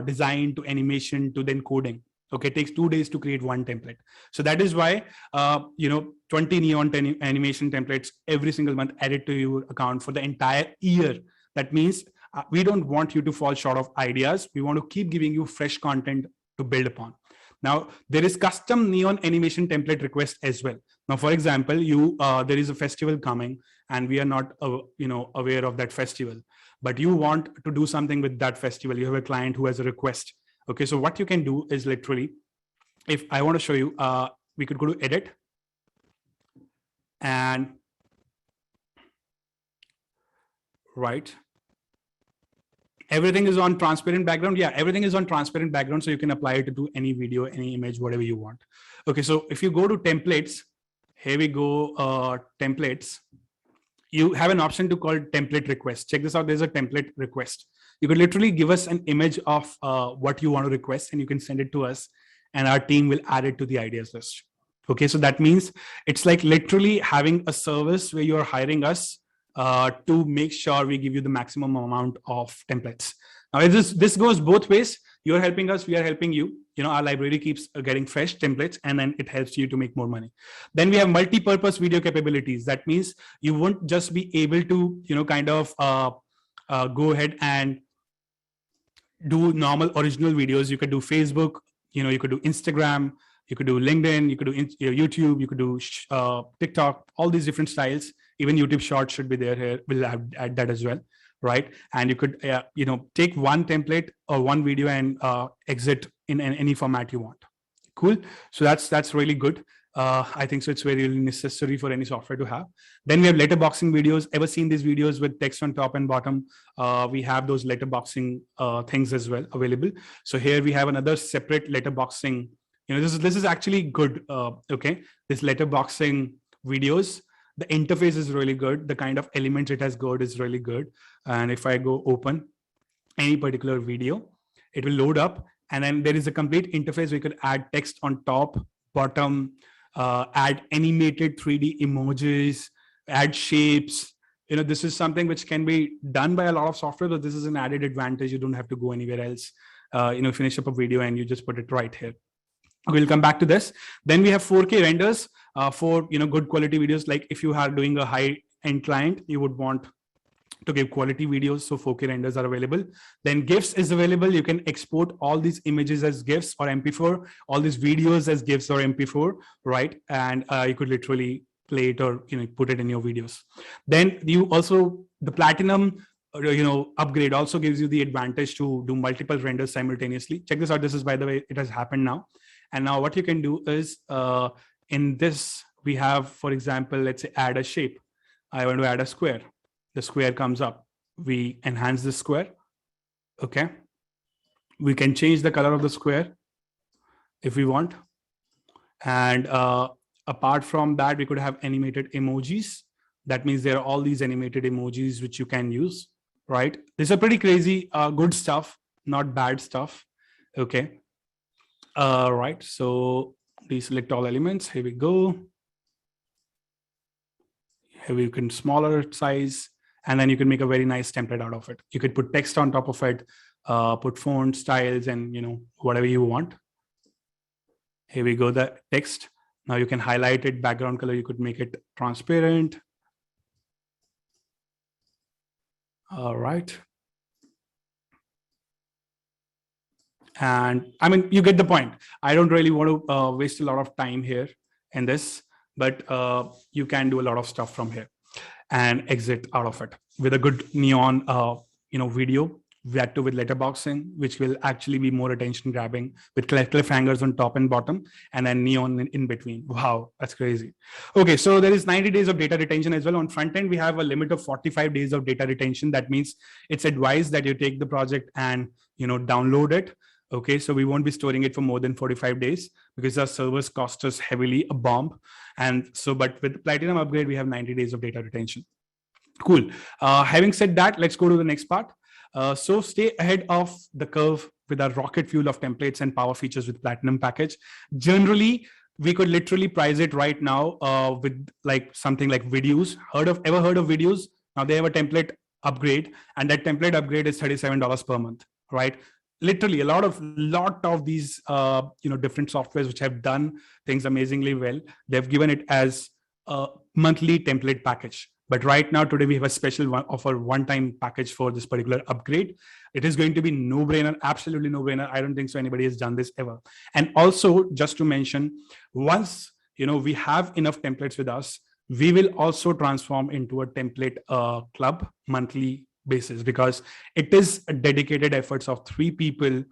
design to animation to then coding. Okay, it takes 2 days to create one template. So that is why 20 Neon animation templates every single month added to your account for the entire year. That means we don't want you to fall short of ideas. We want to keep giving you fresh content to build upon. Now, there is custom Neon animation template request as well. Now, for example, there is a festival coming and we are not aware of that festival, but you want to do something with that festival. You have a client who has a request. Okay, so what you can do is literally, if I want to show you, we could go to edit and right. Everything is on transparent background. Yeah, everything is on transparent background. So you can apply it to any video, any image, whatever you want. Okay, so if you go to templates, here we go, templates. You have an option to call template request. Check this out. There's a template request. You could literally give us an image of what you want to request and you can send it to us and our team will add it to the ideas list. Okay, so that means it's like literally having a service where you're hiring us to make sure we give you the maximum amount of templates. Now, this goes both ways. You're helping us, we are helping you. Our library keeps getting fresh templates and then it helps you to make more money. Then we have multi-purpose video capabilities. That means you won't just be able to, go ahead and do normal original videos. You could do Facebook, you could do Instagram, you could do LinkedIn, you could do YouTube, you could do TikTok, all these different styles. Even YouTube Shorts should be there here. We'll add that as well, right? And you could, take one template or one video and exit in any format you want. Cool. So that's really good. I think so. It's very necessary for any software to have. Then we have letterboxing videos. Ever seen these videos with text on top and bottom? We have those letterboxing things as well available. So here we have another separate letterboxing, This is actually good. Okay, this letterboxing videos, the interface is really good. The kind of elements it has got is really good. And if I go open any particular video, it will load up, and then there is a complete interface. We could add text on top, bottom, add animated 3D emojis, add shapes. This is something which can be done by a lot of software, but this is an added advantage. You don't have to go anywhere else. Finish up a video and you just put it right here. We'll come back to this. Then we have 4K renders for good quality videos. Like if you are doing a high-end client, you would want to give quality videos, so 4K renders are available. Then GIFs is available. You can export all these images as GIFs or MP4, all these videos as GIFs or MP4, right? And you could literally play it or put it in your videos. Then the platinum upgrade also gives you the advantage to do multiple renders simultaneously. Check this out. This is, by the way, it has happened now. And now what you can do is in this, we have, for example, let's say add a shape. I want to add a square. The square comes up. We enhance the square. Okay. We can change the color of the square if we want. And apart from that, we could have animated emojis. That means there are all these animated emojis which you can use, right? These are pretty crazy, good stuff, not bad stuff. Okay. Right. So deselect all elements. Here we go. Here we can smaller size, and then you can make a very nice template out of it. You could put text on top of it, put font styles, and whatever you want. Here we go, the text. Now you can highlight it, background color. You could make it transparent. All right. And I mean, you get the point. I don't really want to waste a lot of time here in this, but you can do a lot of stuff from here and exit out of it with a good neon, video, that too with letterboxing, which will actually be more attention grabbing with cliffhangers on top and bottom, and then neon in between. Wow, that's crazy. Okay, so there is 90 days of data retention as well. On front end, we have a limit of 45 days of data retention. That means it's advised that you take the project and download it. Okay, so we won't be storing it for more than 45 days because our servers cost us heavily a bomb. And so, but with the Platinum upgrade, we have 90 days of data retention. Cool. Having said that, let's go to the next part. So stay ahead of the curve with our rocket fuel of templates and power features with Platinum package. Generally, we could literally price it right now with like something like videos. Ever heard of videos? Now they have a template upgrade, and that template upgrade is $37 per month, right? Literally a lot of these different softwares which have done things amazingly well, they've given it as a monthly template package. But right now, today we have a special one-time package for this particular upgrade. It is going to be no-brainer, absolutely no-brainer. I don't think so anybody has done this ever. And also, just to mention, once we have enough templates with us, we will also transform into a template club monthly basis, because it is a dedicated efforts of 3 people,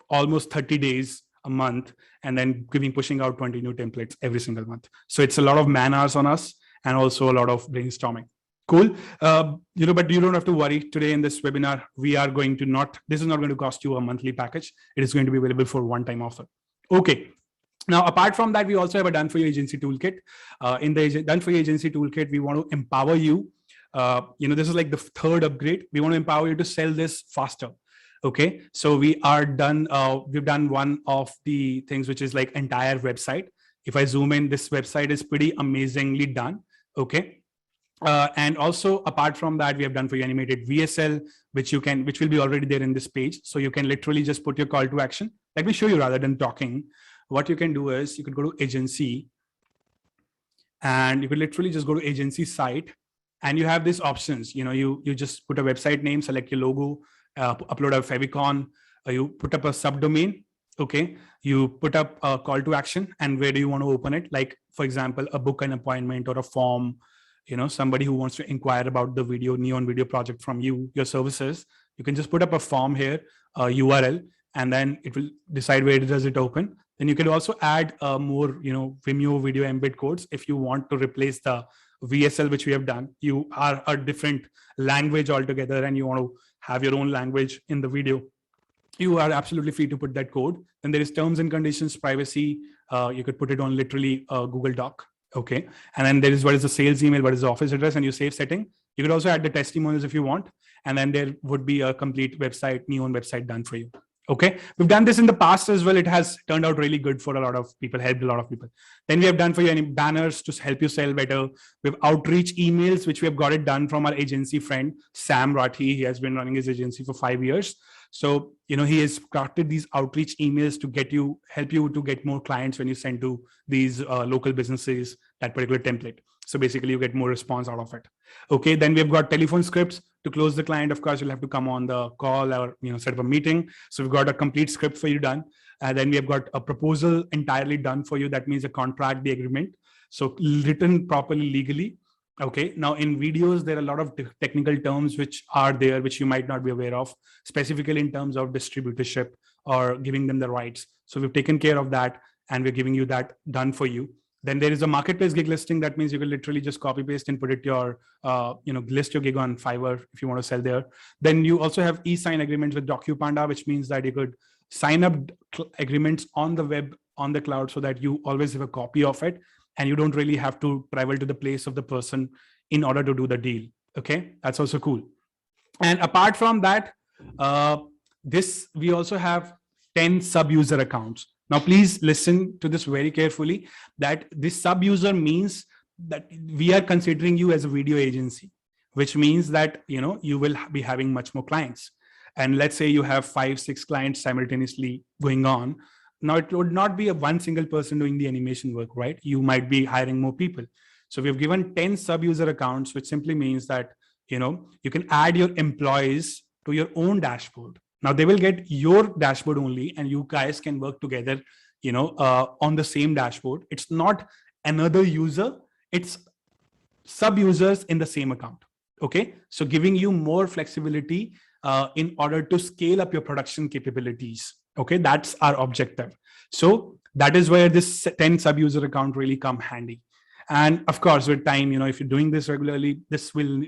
almost 30 days a month, and then pushing out 20 new templates every single month. So it's a lot of man hours on us, and also a lot of brainstorming. Cool. But you don't have to worry. Today in this webinar, this is not going to cost you a monthly package. It is going to be available for one-time offer. Okay. Now, apart from that, we also have a Done For You Agency Toolkit. In the Done For You Agency Toolkit, we want to empower you. This is like the 3rd upgrade. We want to empower you to sell this faster. Okay. So we've done one of the things, which is like entire website. If I zoom in, this website is pretty amazingly done. Okay. And also apart from that, we have Done For You animated VSL, which will be already there in this page. So you can literally just put your call to action. Let me show you rather than talking. What you can do is you could go to agency, and you could literally just go to agency site, and you have these options. You just put a website name, select your logo, upload a favicon, you put up a subdomain. Okay. You put up a call to action, and where do you want to open it? Like, for example, book an appointment or a form, somebody who wants to inquire about the neon video project from your services. You can just put up a form here, a URL, and then it will decide where does it open. Then you can also add more, Vimeo video embed codes. If you want to replace the VSL, which we have done, you are a different language altogether, and you want to have your own language in the video. you are absolutely free to put that code. Then there is terms and conditions, privacy. You could put it on literally Google Doc. Okay. And then there is what is the sales email, what is the office address, and you save setting. You could also add the testimonials if you want. And then there would be a complete website, Neon website done for you. Okay. We've done this in the past as well. It has turned out really good for a lot of people, helped a lot of people. Then we have done for you any banners to help you sell better. We have outreach emails, which we have got it done from our agency friend, Sam Rathi. He has been running his agency for 5 years. So, he has crafted these outreach emails to help you to get more clients when you send to these local businesses that particular template. So basically you get more response out of it. Okay. Then we've got telephone scripts to close the client. Of course, you'll have to come on the call or, set up a meeting. So we've got a complete script for you done. And then we have got a proposal entirely done for you. That means a contract, the agreement. So written properly legally. Okay. Now in videos, there are a lot of technical terms which are there, which you might not be aware of, specifically in terms of distributorship or giving them the rights. So we've taken care of that and we're giving you that done for you. Then there is a marketplace gig listing. That means you can literally just copy paste and put it your, list your gig on Fiverr if you want to sell there. Then you also have e-sign agreements with DocuPanda, which means that you could sign up agreements on the web, on the cloud, so that you always have a copy of it. And you don't really have to travel to the place of the person in order to do the deal. Okay, that's also cool. And apart from that, we also have 10 sub-user accounts. Now, please listen to this very carefully, that this sub-user means that we are considering you as a video agency, which means that, you will be having much more clients. And let's say you have 5-6 clients simultaneously going on. Now, it would not be one single person doing the animation work, right? You might be hiring more people. So we've given 10 sub-user accounts, which simply means that, you can add your employees to your own dashboard. Now they will get your dashboard only, and you guys can work together, on the same dashboard. It's not another user, it's sub-users in the same account. Okay. So giving you more flexibility in order to scale up your production capabilities. Okay. That's our objective. So that is where this 10 sub-user account really come handy. And of course, with time, if you're doing this regularly, this will,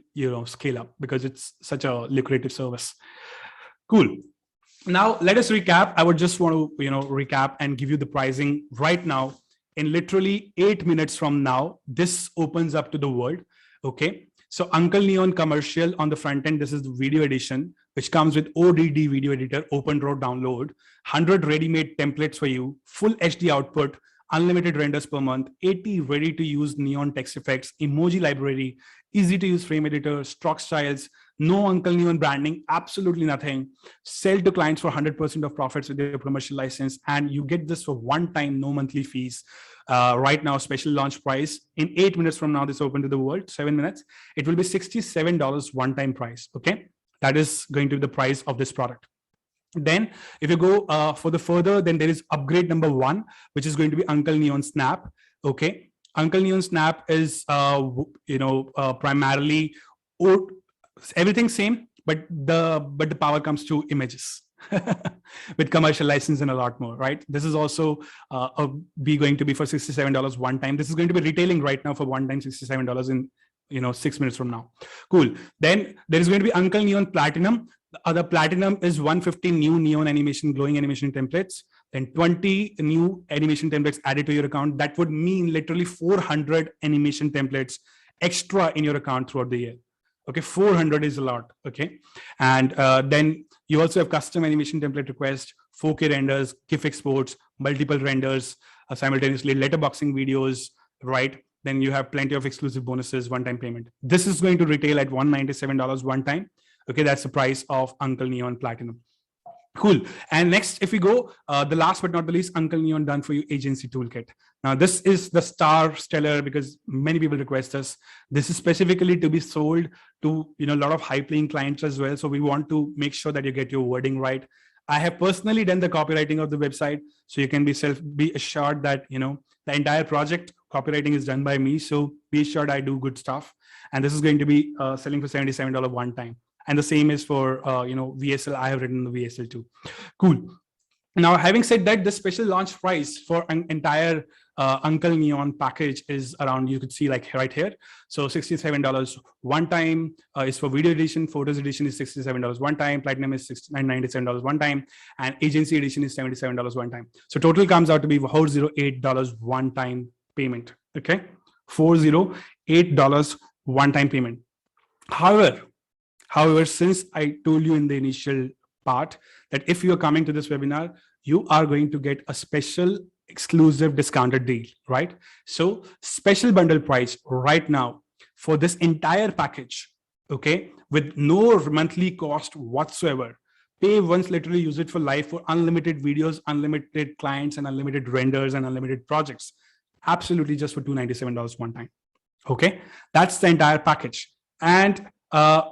scale up because it's such a lucrative service. Cool. Now let us recap. I would just want to, recap and give you the pricing right now. In literally 8 minutes from now, this opens up to the world. Okay. So Uncle Neon commercial on the front end, this is the video edition, which comes with ODD video editor, open road download, 100 ready-made templates for you, full HD output, unlimited renders per month, 80 ready to use neon text effects, emoji library, easy to use frame editor, stock styles, no Uncle Neon branding, absolutely nothing. Sell to clients for 100% of profits with your commercial license. And you get this for one time, no monthly fees. Right now, special launch price. In 8 minutes from now, this open to the world, 7 minutes. It will be $67 one-time price. Okay. That is going to be the price of this product. Then if you go for the further, then there is upgrade number 1, which is going to be Uncle Neon Snap. Okay. Uncle Neon Snap is, primarily everything same, but the power comes to images with commercial license and a lot more, right? This is also going to be for $67 one time. This is going to be retailing right now for one time $67 in 6 minutes from now. Cool. Then there is going to be Uncle Neon Platinum. The other Platinum is 150 new neon animation, glowing animation templates, then 20 new animation templates added to your account. That would mean literally 400 animation templates extra in your account throughout the year. Okay, 400 is a lot. Okay, and then you also have custom animation template request, 4K renders, GIF exports, multiple renders simultaneously, letterboxing videos, right? Then you have plenty of exclusive bonuses, one-time payment. This is going to retail at $197 one time. Okay, that's the price of Uncle Neon Platinum. Cool. And next, if we go, the last but not the least, Uncle Neon Done For You Agency Toolkit. Now, this is the stellar because many people request us. This is specifically to be sold to a lot of high-paying clients as well. So we want to make sure that you get your wording right. I have personally done the copywriting of the website, so you can be assured that the entire project copywriting is done by me. So be assured I do good stuff. And this is going to be selling for $77 one time. And the same is for, VSL. I have written the VSL too. Cool. Now, having said that, the special launch price for an entire Uncle Neon package is around, you could see like right here. So $67 one time is for video edition, photos edition is $67 one time, platinum is $97 one time, and agency edition is $77 one time. So total comes out to be $408 one time payment. Okay, $408 one time payment. However, since I told you in the initial part that if you're coming to this webinar, you are going to get a special exclusive discounted deal, right? So special bundle price right now for this entire package, okay, with no monthly cost whatsoever. Pay once, literally use it for life for unlimited videos, unlimited clients, and unlimited renders and unlimited projects. Absolutely just for $297 one time. Okay, that's the entire package. And I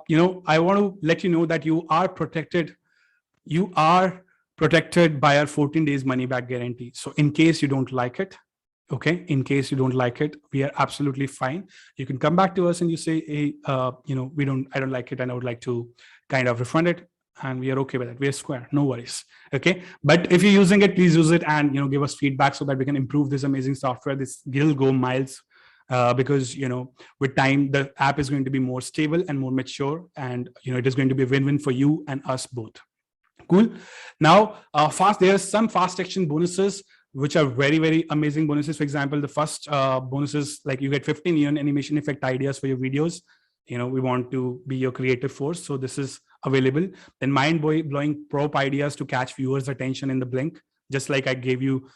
want to let you know that you are protected. You are protected by our 14 days money back guarantee. So in case you don't like it, okay, in case you don't like it, we are absolutely fine. You can come back to us and you say, hey, I don't like it and I would like to kind of refund it. And we are okay with it. We are square, no worries. Okay. But if you're using it, please use it and, give us feedback so that we can improve this amazing software. This will go miles. Because with time the app is going to be more stable and more mature, and it is going to be a win-win for you and us both. Cool. Now there are some fast action bonuses which are very, very amazing bonuses. For example, the first bonuses, like you get 15 neon animation effect ideas for your videos. We want to be your creative force, so this is available. Then mind-blowing prop ideas to catch viewers' attention in the blink. Just like I gave you,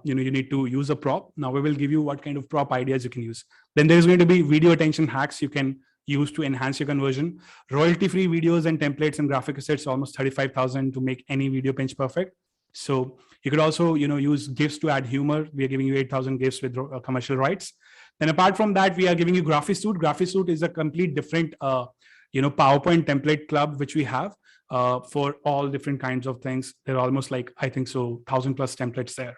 you need to use a prop. Now we will give you what kind of prop ideas you can use. Then there's going to be video attention hacks you can use to enhance your conversion. Royalty-free videos and templates and graphic assets, almost 35,000 to make any video pinch perfect. So you could also, use GIFs to add humor. We are giving you 8,000 GIFs with commercial rights. Then apart from that, we are giving you Graphisoot. Graphisoot is a complete different, PowerPoint template club, which we have. For all different kinds of things. There are almost like, I think so, 1,000 plus templates there.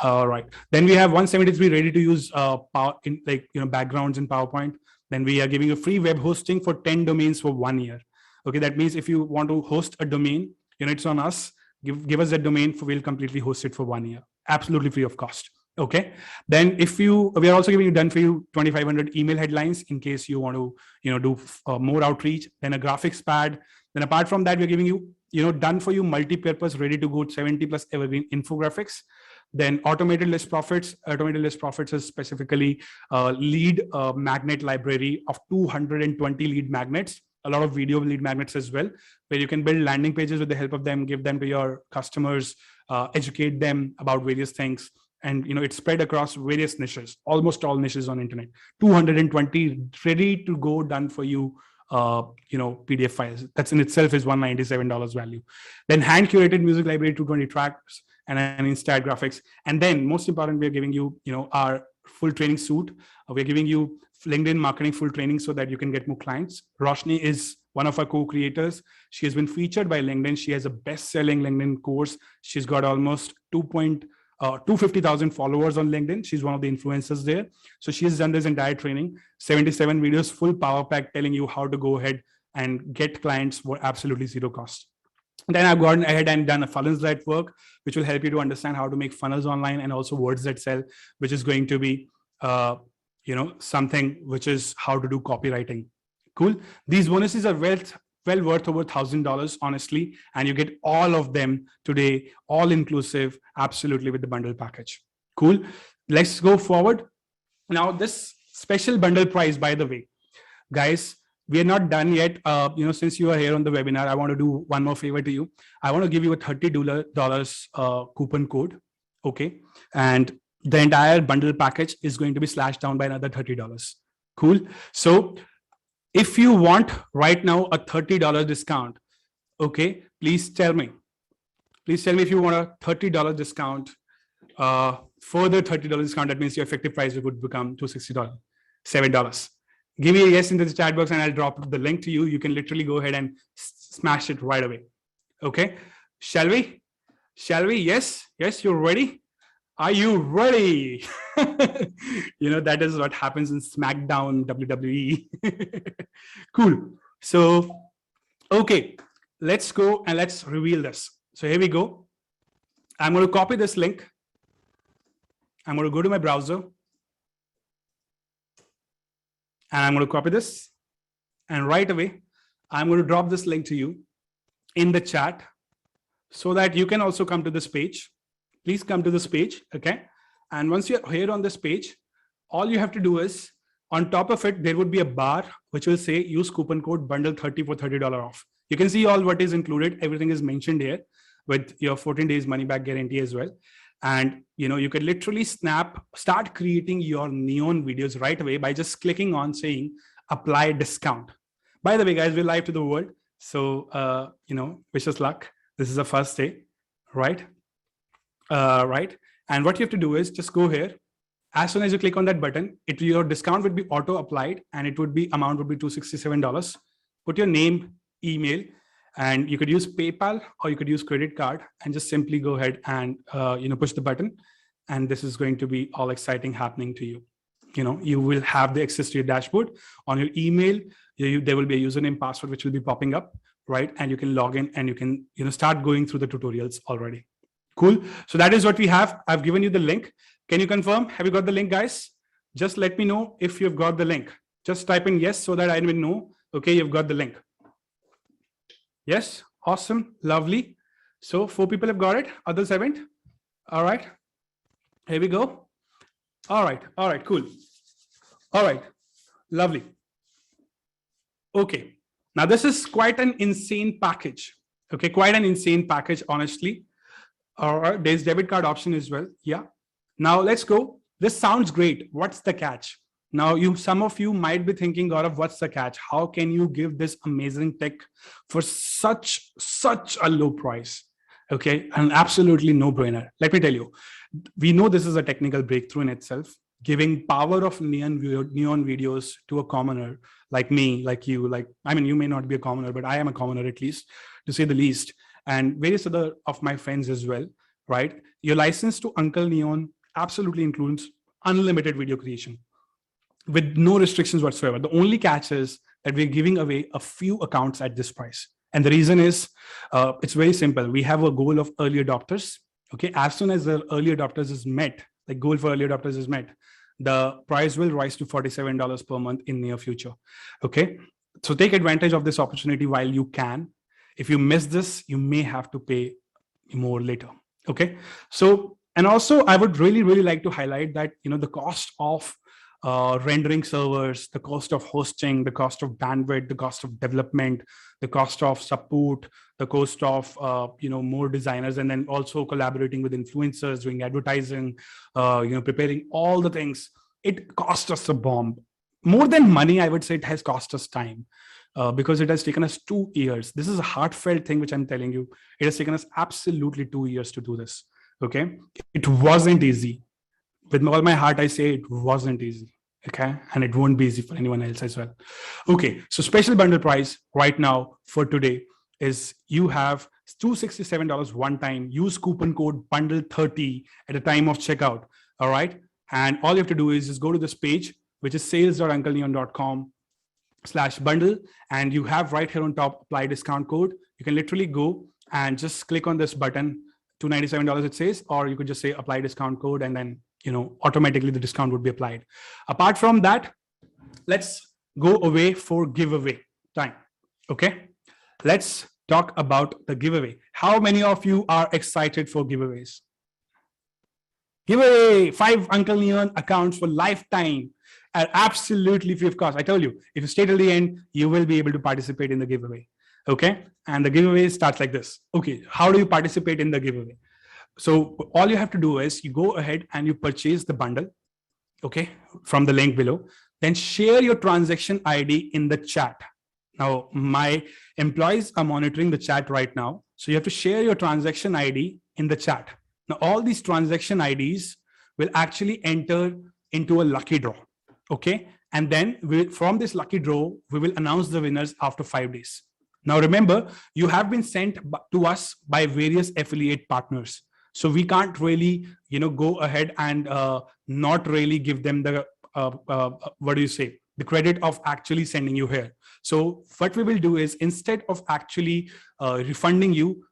Right. Then we have 173 ready to use backgrounds in PowerPoint. Then we are giving you free web hosting for 10 domains for 1 year. Okay, that means if you want to host a domain, it's on us. Give us that domain, we'll completely host it for 1 year, absolutely free of cost. Okay. Then we are also giving you done for you 2,500 email headlines in case you want to, do more outreach. Then a graphics pad. Then apart from that, we're giving you, done for you multi-purpose, ready to go 70 plus evergreen infographics. Then automated list profits. Automated list profits is specifically lead magnet library of 220 lead magnets. A lot of video lead magnets as well, where you can build landing pages with the help of them, give them to your customers, educate them about various things. And it's spread across various niches, almost all niches on internet. 220 ready to go, done for you. PDF files. That's in itself is $197 value. Then hand curated music library, 220 tracks, and an Insta graphics. And then most important, we're giving you, our full training suite. We're giving you LinkedIn marketing full training so that you can get more clients. Roshni is one of our co-creators. She has been featured by LinkedIn. She has a best-selling LinkedIn course. She's got almost 250,000 followers on LinkedIn. She's one of the influencers there. So she has done this entire training, 77 videos, full power pack, telling you how to go ahead and get clients for absolutely zero cost. Then I've gone ahead and done a funnels-led work, which will help you to understand how to make funnels online, and also words that sell, which is going to be, something which is how to do copywriting. Cool. These bonuses are well worth over $1,000, honestly, and you get all of them today, all inclusive, absolutely, with the bundle package. Cool. Let's go forward. Now, this special bundle price, by the way, guys, we are not done yet. Since you are here on the webinar, I want to do one more favor to you. I want to give you a $30 coupon code. Okay. And the entire bundle package is going to be slashed down by another $30. Cool. So if you want right now a $30 discount, okay, please tell me. Please tell me if you want a $30 discount, further $30 discount. That means your effective price would become $260, $7. Give me a yes into the chat box and I'll drop the link to you. You can literally go ahead and smash it right away. Okay. Shall we? Yes. Yes, you're ready. Are you ready? That is what happens in SmackDown WWE. Cool. So, okay, let's go and let's reveal this. So here we go. I'm going to copy this link. I'm going to go to my browser and I'm going to copy this. And right away, I'm going to drop this link to you in the chat so that you can also come to this page. Please come to this page, okay? And once you're here on this page, all you have to do is, on top of it, there would be a bar which will say use coupon code bundle30 for $30 off. You can see all what is included. Everything is mentioned here with your 14 days money back guarantee as well. And you can literally start creating your Neon videos right away by just clicking on saying apply discount. By the way, guys, we're live to the world. So, wish us luck. This is the first day, right? Right. And what you have to do is just go here. As soon as you click on that button, your discount would be auto applied and amount would be $267. Put your name, email, and you could use PayPal or you could use credit card and just simply go ahead and, push the button. And this is going to be all exciting happening to you. You will have the access to your dashboard on your email. There will be a username password, which will be popping up, right? And you can log in and you can, start going through the tutorials already. Cool. So that is what we have. I've given you the link. Can you confirm? Have you got the link, guys? Just let me know if you've got the link. Just type in yes so that I will know. Okay, you've got the link. Yes. Awesome. Lovely. So 4 people have got it. Others haven't. All right. Here we go. All right. All right. Cool. All right. Lovely. Okay. Now this is quite an insane package. Okay. Quite an insane package, honestly. All right. There's debit card option as well. Yeah. Now let's go. This sounds great. What's the catch? Now, some of you might be thinking, Gaurav, what's the catch? How can you give this amazing tech for such a low price? Okay, an absolutely no-brainer. Let me tell you, we know this is a technical breakthrough in itself. Giving power of neon videos to a commoner like me, like you, you may not be a commoner, but I am a commoner at least, to say the least, and various other of my friends as well, right? Your license to Uncle Neon absolutely includes unlimited video creation with no restrictions whatsoever. The only catch is that we're giving away a few accounts at this price. And the reason is, it's very simple. We have a goal of early adopters. Okay, as soon as the early adopters is met, the goal for early adopters is met, the price will rise to $47 per month in near future. Okay, so take advantage of this opportunity while you can. If you miss this, you may have to pay more later. Okay, so, and also I would really like to highlight that, the cost of rendering servers, the cost of hosting, the cost of bandwidth, the cost of development, the cost of support, the cost of more designers, and then also collaborating with influencers, doing advertising, preparing all the things. It cost us a bomb. More than money, I would say it has cost us time. Because it has taken us 2 years. This is a heartfelt thing which I'm telling you. It has taken us absolutely 2 years to do this. Okay, it wasn't easy. With all my heart, I say it wasn't easy. Okay, and it won't be easy for anyone else as well. Okay, so special bundle price right now for today is you have $267 one time. Use coupon code bundle30 at the time of checkout. All right, and all you have to do is just go to this page, which is sales.uncleneon.com/bundle, and you have right here on top apply discount code. You can literally go and just click on this button, $297 it says, or you could just say apply discount code, and then automatically the discount would be applied. Apart from that, let's go away for giveaway time. Okay, let's talk about the giveaway. How many of you are excited for giveaways? Giveaway 5 Uncle Neon accounts for lifetime at absolutely free of cost. I told you, if you stay till the end, you will be able to participate in the giveaway. Okay, and the giveaway starts like this. Okay, how do you participate in the giveaway? So all you have to do is you go ahead and you purchase the bundle, okay, from the link below, then share your transaction ID in the chat. Now, my employees are monitoring the chat right now. So you have to share your transaction ID in the chat. Now, all these transaction IDs will actually enter into a lucky draw, okay? And then from this lucky draw, we will announce the winners after 5 days. Now, remember, you have been sent to us by various affiliate partners. So we can't really, go ahead and not really give them the, the credit of actually sending you here. So what we will do is, instead of actually refunding you,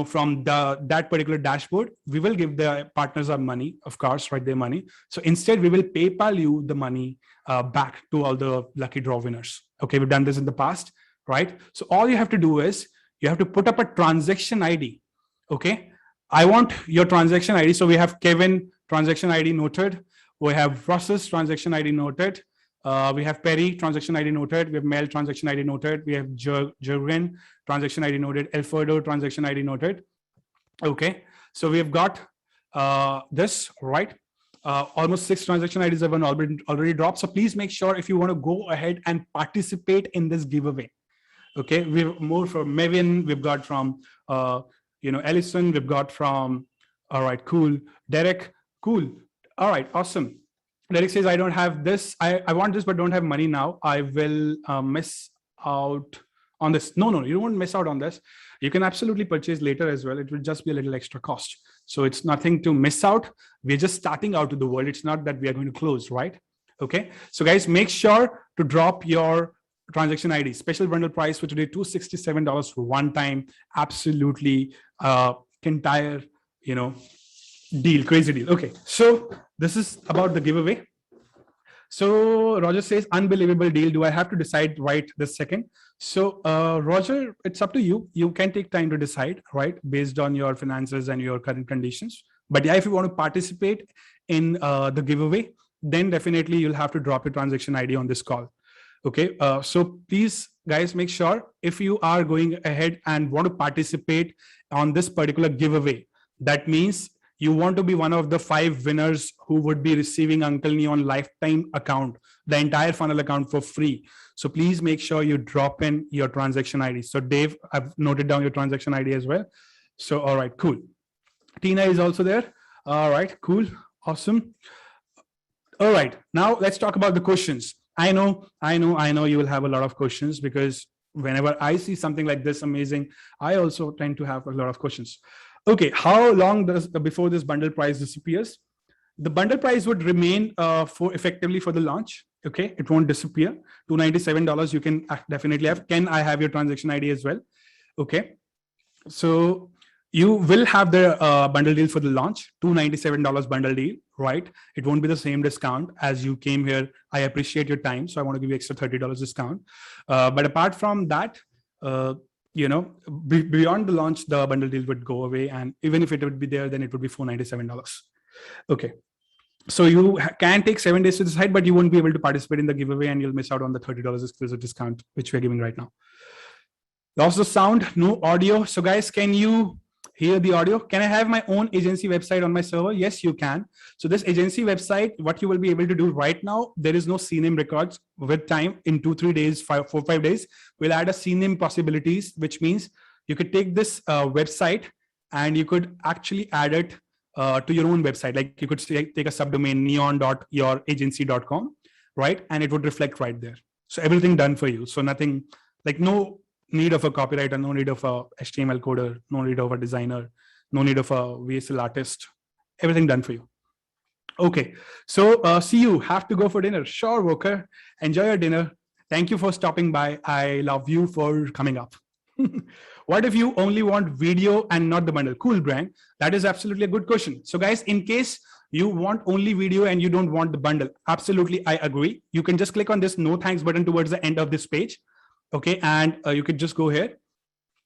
from that particular dashboard, we will give the partners our money, of course, right? Their money. So instead, we will PayPal you the money back to all the lucky draw winners. Okay, we've done this in the past, right? So all you have to do is you have to put up a transaction ID. Okay, I want your transaction ID. So we have Kevin transaction ID noted. We have Ross's transaction ID noted. We have Perry transaction ID noted. We have Mel transaction ID noted. We have Jurgen transaction ID noted. Elfredo transaction ID noted. Okay, so we have got this, right? Almost 6 transaction IDs have been already dropped. So please make sure if you want to go ahead and participate in this giveaway. Okay, we have more from Mevin. We've got from Ellison. We've got from, all right, cool. Derek, cool. All right, awesome. Derek says, I don't have this. I want this, but don't have money now. I will miss out on this. No, you won't miss out on this. You can absolutely purchase later as well. It will just be a little extra cost. So it's nothing to miss out. We're just starting out to the world. It's not that we are going to close, right? Okay. So guys, make sure to drop your transaction ID. Special bundle price for today, $267 for one time. Absolutely entire, deal, crazy deal. Okay, so this is about the giveaway. So Roger says, unbelievable deal. Do I have to decide right this second? So Roger, it's up to you. You can take time to decide, right? Based on your finances and your current conditions. But yeah, if you want to participate in the giveaway, then definitely you'll have to drop your transaction ID on this call. Okay, so please guys, make sure if you are going ahead and want to participate on this particular giveaway, that means you want to be one of the 5 winners who would be receiving Uncle Neon lifetime account, the entire funnel account for free. So please make sure you drop in your transaction ID. So Dave, I've noted down your transaction ID as well. So, all right, cool. Tina is also there. All right, cool. Awesome. All right, now let's talk about the questions. I know you will have a lot of questions because whenever I see something like this amazing, I also tend to have a lot of questions. Okay, how long before this bundle price disappears? The bundle price would remain effectively for the launch. Okay, it won't disappear. $297 you can definitely have. Can I have your transaction ID as well? Okay, so you will have the bundle deal for the launch, $297 bundle deal, right? It won't be the same discount as you came here. I appreciate your time, so I want to give you extra $30 discount. But apart from that, beyond the launch, the bundle deal would go away, and even if it would be there, then it would be $497. Okay, so you can take 7 days to decide, but you won't be able to participate in the giveaway, and you'll miss out on the $30 exclusive discount which we're giving right now. Loss of sound, no audio. So guys, can you hear the audio? Can I have my own agency website on my server? Yes, you can. So this agency website, what you will be able to do right now, there is no CNAME records. With time, in 2-3 days, 4-5 days, we'll add a CNAME possibilities, which means you could take this website and you could actually add it to your own website. Like you could take a subdomain neon.youragency.com, right? And it would reflect right there. So everything done for you. So nothing, like no need of a copywriter, no need of a HTML coder, no need of a designer, no need of a VSL artist, everything done for you. Okay, so see you, have to go for dinner. Sure, Walker, enjoy your dinner. Thank you for stopping by. I love you for coming up. What if you only want video and not the bundle? Cool, Brian. That is absolutely a good question. So guys, in case you want only video and you don't want the bundle, absolutely, I agree. You can just click on this no thanks button towards the end of this page. Okay, and you could just go here.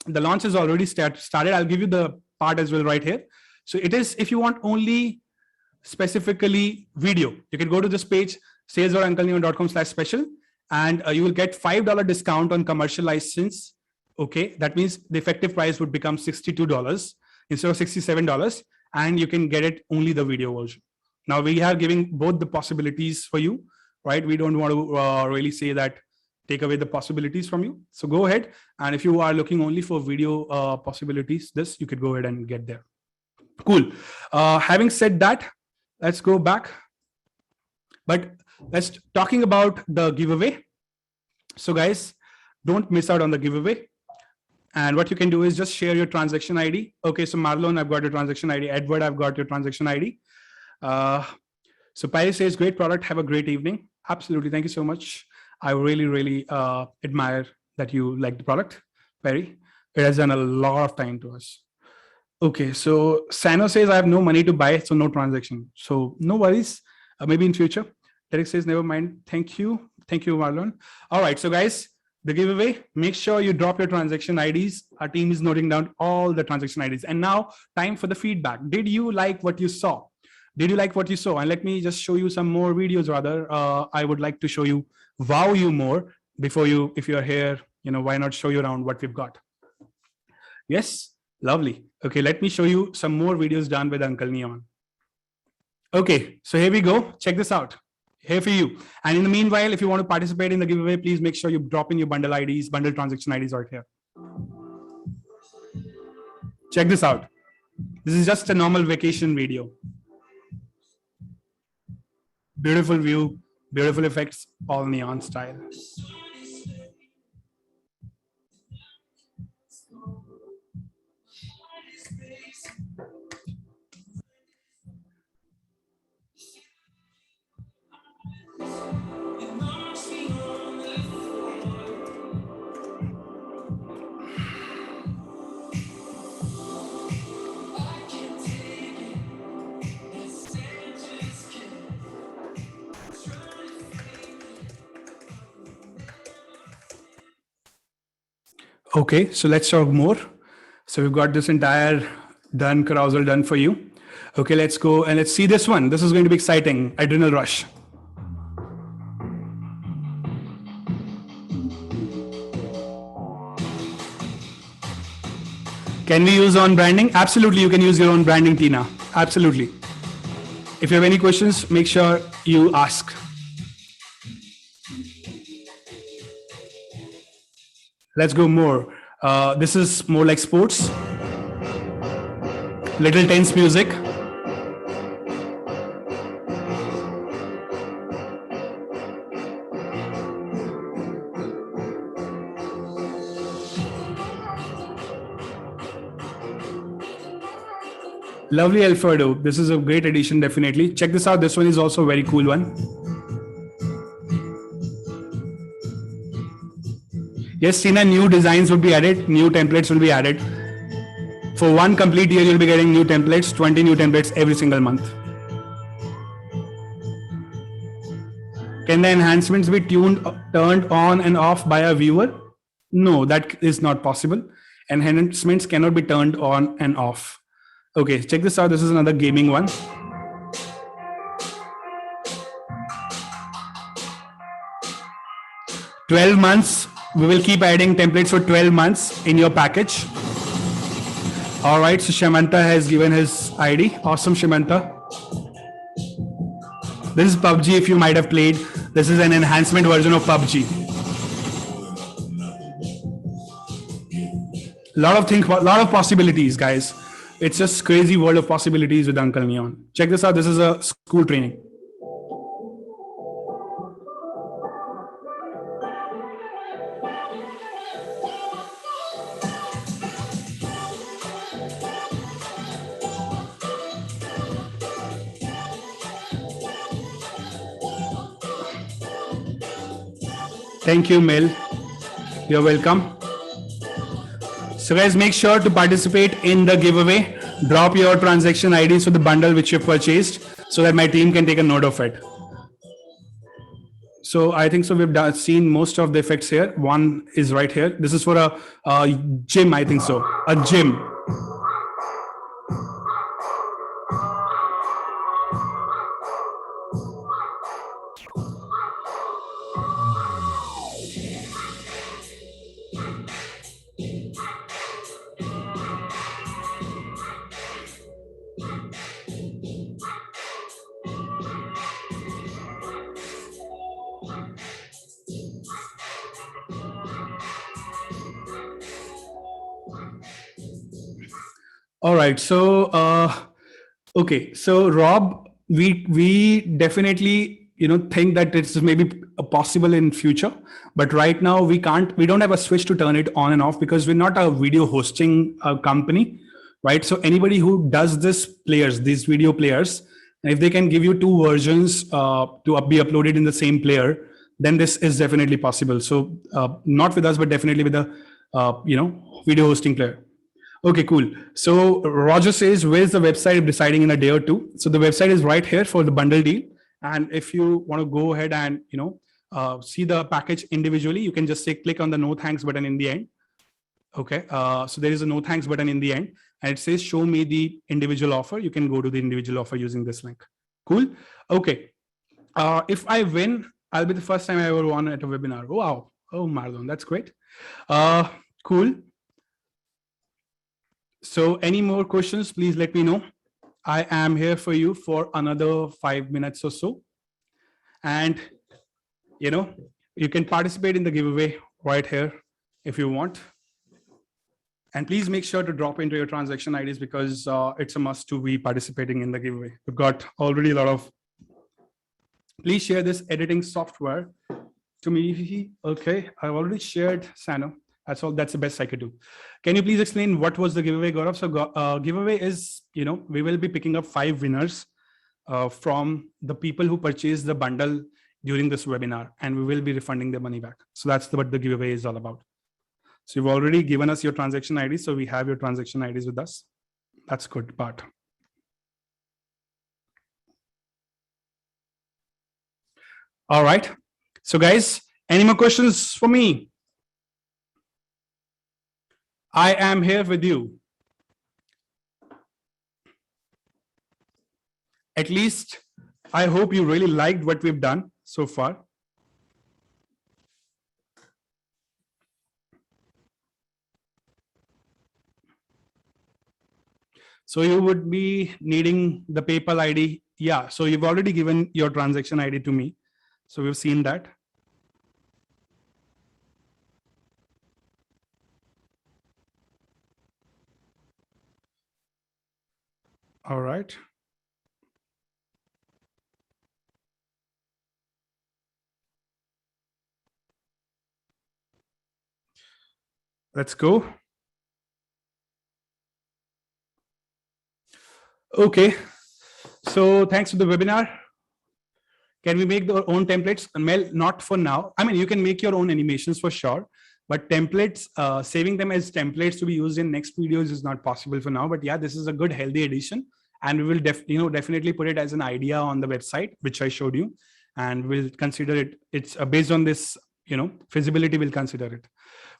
The launch is already started. I'll give you the part as well right here. So it is, if you want only specifically video, you can go to this page, sales.uncleneon.com/special, and you will get $5 discount on commercial license. Okay, that means the effective price would become $62 instead of $67, and you can get it only the video version. Now we are giving both the possibilities for you, right? We don't want to really say that take away the possibilities from you. So go ahead. And if you are looking only for video possibilities, this you could go ahead and get there. Cool. Having said that, let's go back. But let's talking about the giveaway. So guys, don't miss out on the giveaway. And what you can do is just share your transaction ID. Okay, so Marlon, I've got your transaction ID. Edward, I've got your transaction ID. So Paris says, great product. Have a great evening. Absolutely. Thank you so much. I really, really admire that you like the product, Perry. It has done a lot of time to us. Okay, so Sano says I have no money to buy, so no transaction. So no worries. Maybe in future. Derek says never mind. Thank you, Marlon. All right, so guys, the giveaway. Make sure you drop your transaction IDs. Our team is noting down all the transaction IDs. And now, time for the feedback. Did you like what you saw? Did you like what you saw? And let me just show you some more videos. Rather, I would like to show you, wow you more before you. If you are here, why not show you around what we've got? Yes. Lovely. Okay, let me show you some more videos done with Uncle Neon. Okay, so here we go. Check this out. Here for you. And in the meanwhile, if you want to participate in the giveaway, please make sure you drop in your bundle IDs, bundle transaction IDs right here. Check this out. This is just a normal vacation video. Beautiful view, beautiful effects, all neon style. Okay, so let's talk more. So we've got this entire carousel done for you. Okay, let's go and let's see this one. This is going to be exciting. Adrenal rush. Can we use own branding? Absolutely, you can use your own branding, Tina. Absolutely. If you have any questions, make sure you ask. Let's go more. This is more like sports. Little tense music. Lovely Alfredo. This is a great addition, definitely. Check this out. This one is also a very cool one. Yes, Tina, new designs will be added, new templates will be added. For one complete year, you'll be getting new templates, 20 new templates every single month. Can the enhancements be turned on and off by a viewer? No, that is not possible. Enhancements cannot be turned on and off. Okay, check this out. This is another gaming one. "12 months. We will keep adding templates for 12 months in your package." All right, so Shamanta has given his ID. Awesome, Shamanta. This is PUBG, if you might have played. This is an enhancement version of PUBG. Lot of possibilities, guys. It's just crazy world of possibilities with Uncle Neon. Check this out. This is a school training. Thank you, Mel. You're welcome. So guys, make sure to participate in the giveaway. Drop your transaction IDs for the bundle which you've purchased so that my team can take a note of it. So I think so we've seen most of the effects here. One is right here. This is for a gym, I think so. A gym. All right. So, okay. So, Rob, we definitely think that it's maybe possible in future, but right now we can't. We don't have a switch to turn it on and off because we're not a video hosting company, right? So, anybody who does these video players, if they can give you two versions to be uploaded in the same player, then this is definitely possible. So, not with us, but definitely with the video hosting player. Okay, cool. So Roger says, where's the website? I'm deciding in a day or two. So the website is right here for the bundle deal. And if you want to go ahead and, see the package individually, you can just say, click on the no thanks button in the end. Okay. So there is a no thanks button in the end and it says, show me the individual offer. You can go to the individual offer using this link. Cool. Okay. If I win, I'll be the first time I ever won at a webinar. Oh, wow. Oh, Mardon, that's great. Cool. So any more questions, please let me know. I am here for you for another 5 minutes or so. And, you can participate in the giveaway right here if you want. And please make sure to drop into your transaction IDs because it's a must to be participating in the giveaway. We've got already a lot of, please share this editing software to me. Okay, I've already shared Sano. That's all. That's the best I could do. Can you please explain what was the giveaway, Gaurav? So giveaway is, we will be picking up 5 winners from the people who purchased the bundle during this webinar, and we will be refunding their money back. So that's what the giveaway is all about. So you've already given us your transaction ID. So we have your transaction IDs with us. That's good part. All right. So guys, any more questions for me? I am here with you. At least I hope you really liked what we've done so far. So you would be needing the PayPal ID. Yeah, so you've already given your transaction ID to me. So we've seen that. All right. Let's go. Okay. So thanks for the webinar. Can we make our own templates? Mel, not for now. I mean, you can make your own animations for sure, but templates, saving them as templates to be used in next videos is not possible for now. But yeah, this is a good healthy addition, and we will definitely put it as an idea on the website, which I showed you, and we'll consider it. It's based on this, feasibility. We'll consider it.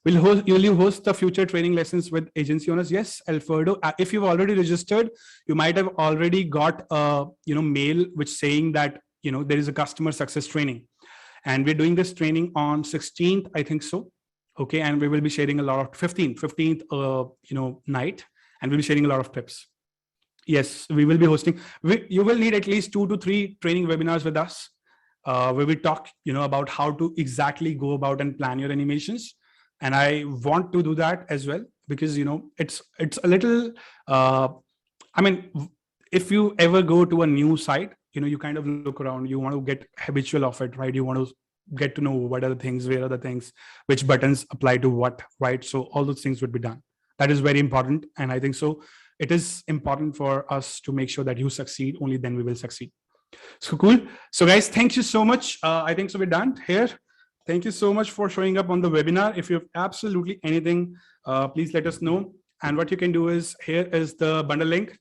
Will you host the future training lessons with agency owners? Yes, Alfredo. If you've already registered, you might have already got a mail which saying that there is a customer success training, and we're doing this training on 16th, I think so. Okay, and we will be sharing a lot of 15th night, and we'll be sharing a lot of tips. Yes, we will be hosting. You will need at least 2 to 3 training webinars with us, where we talk about how to exactly go about and plan your animations. And I want to do that as well because it's a little I mean, if you ever go to a new site, you kind of look around, you want to get habitual of it, right? You want to get to know what are the things, where are the things, which buttons apply to what, right? So all those things would be done. That is very important. And I think so it is important for us to make sure that you succeed, only then we will succeed. So cool. So guys, thank you so much. I think so we're done here. Thank you so much for showing up on the webinar. If you have absolutely anything, please let us know. And what you can do is, here is the bundle link.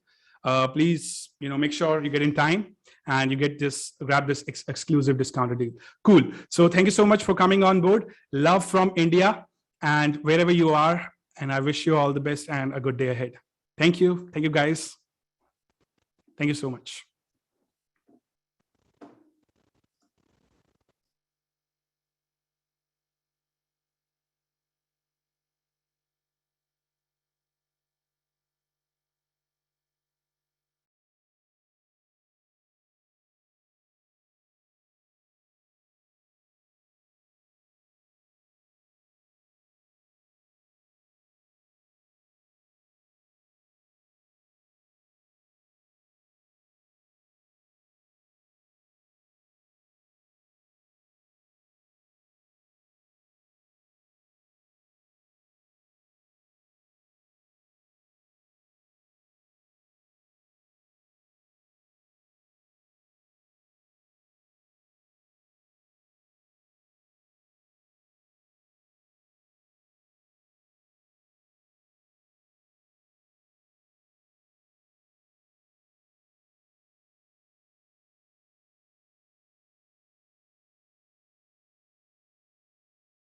Please, make sure you get in time and you get grab this exclusive discounted deal. Cool. So thank you so much for coming on board. Love from India and wherever you are. And I wish you all the best and a good day ahead. Thank you. Thank you, guys. Thank you so much.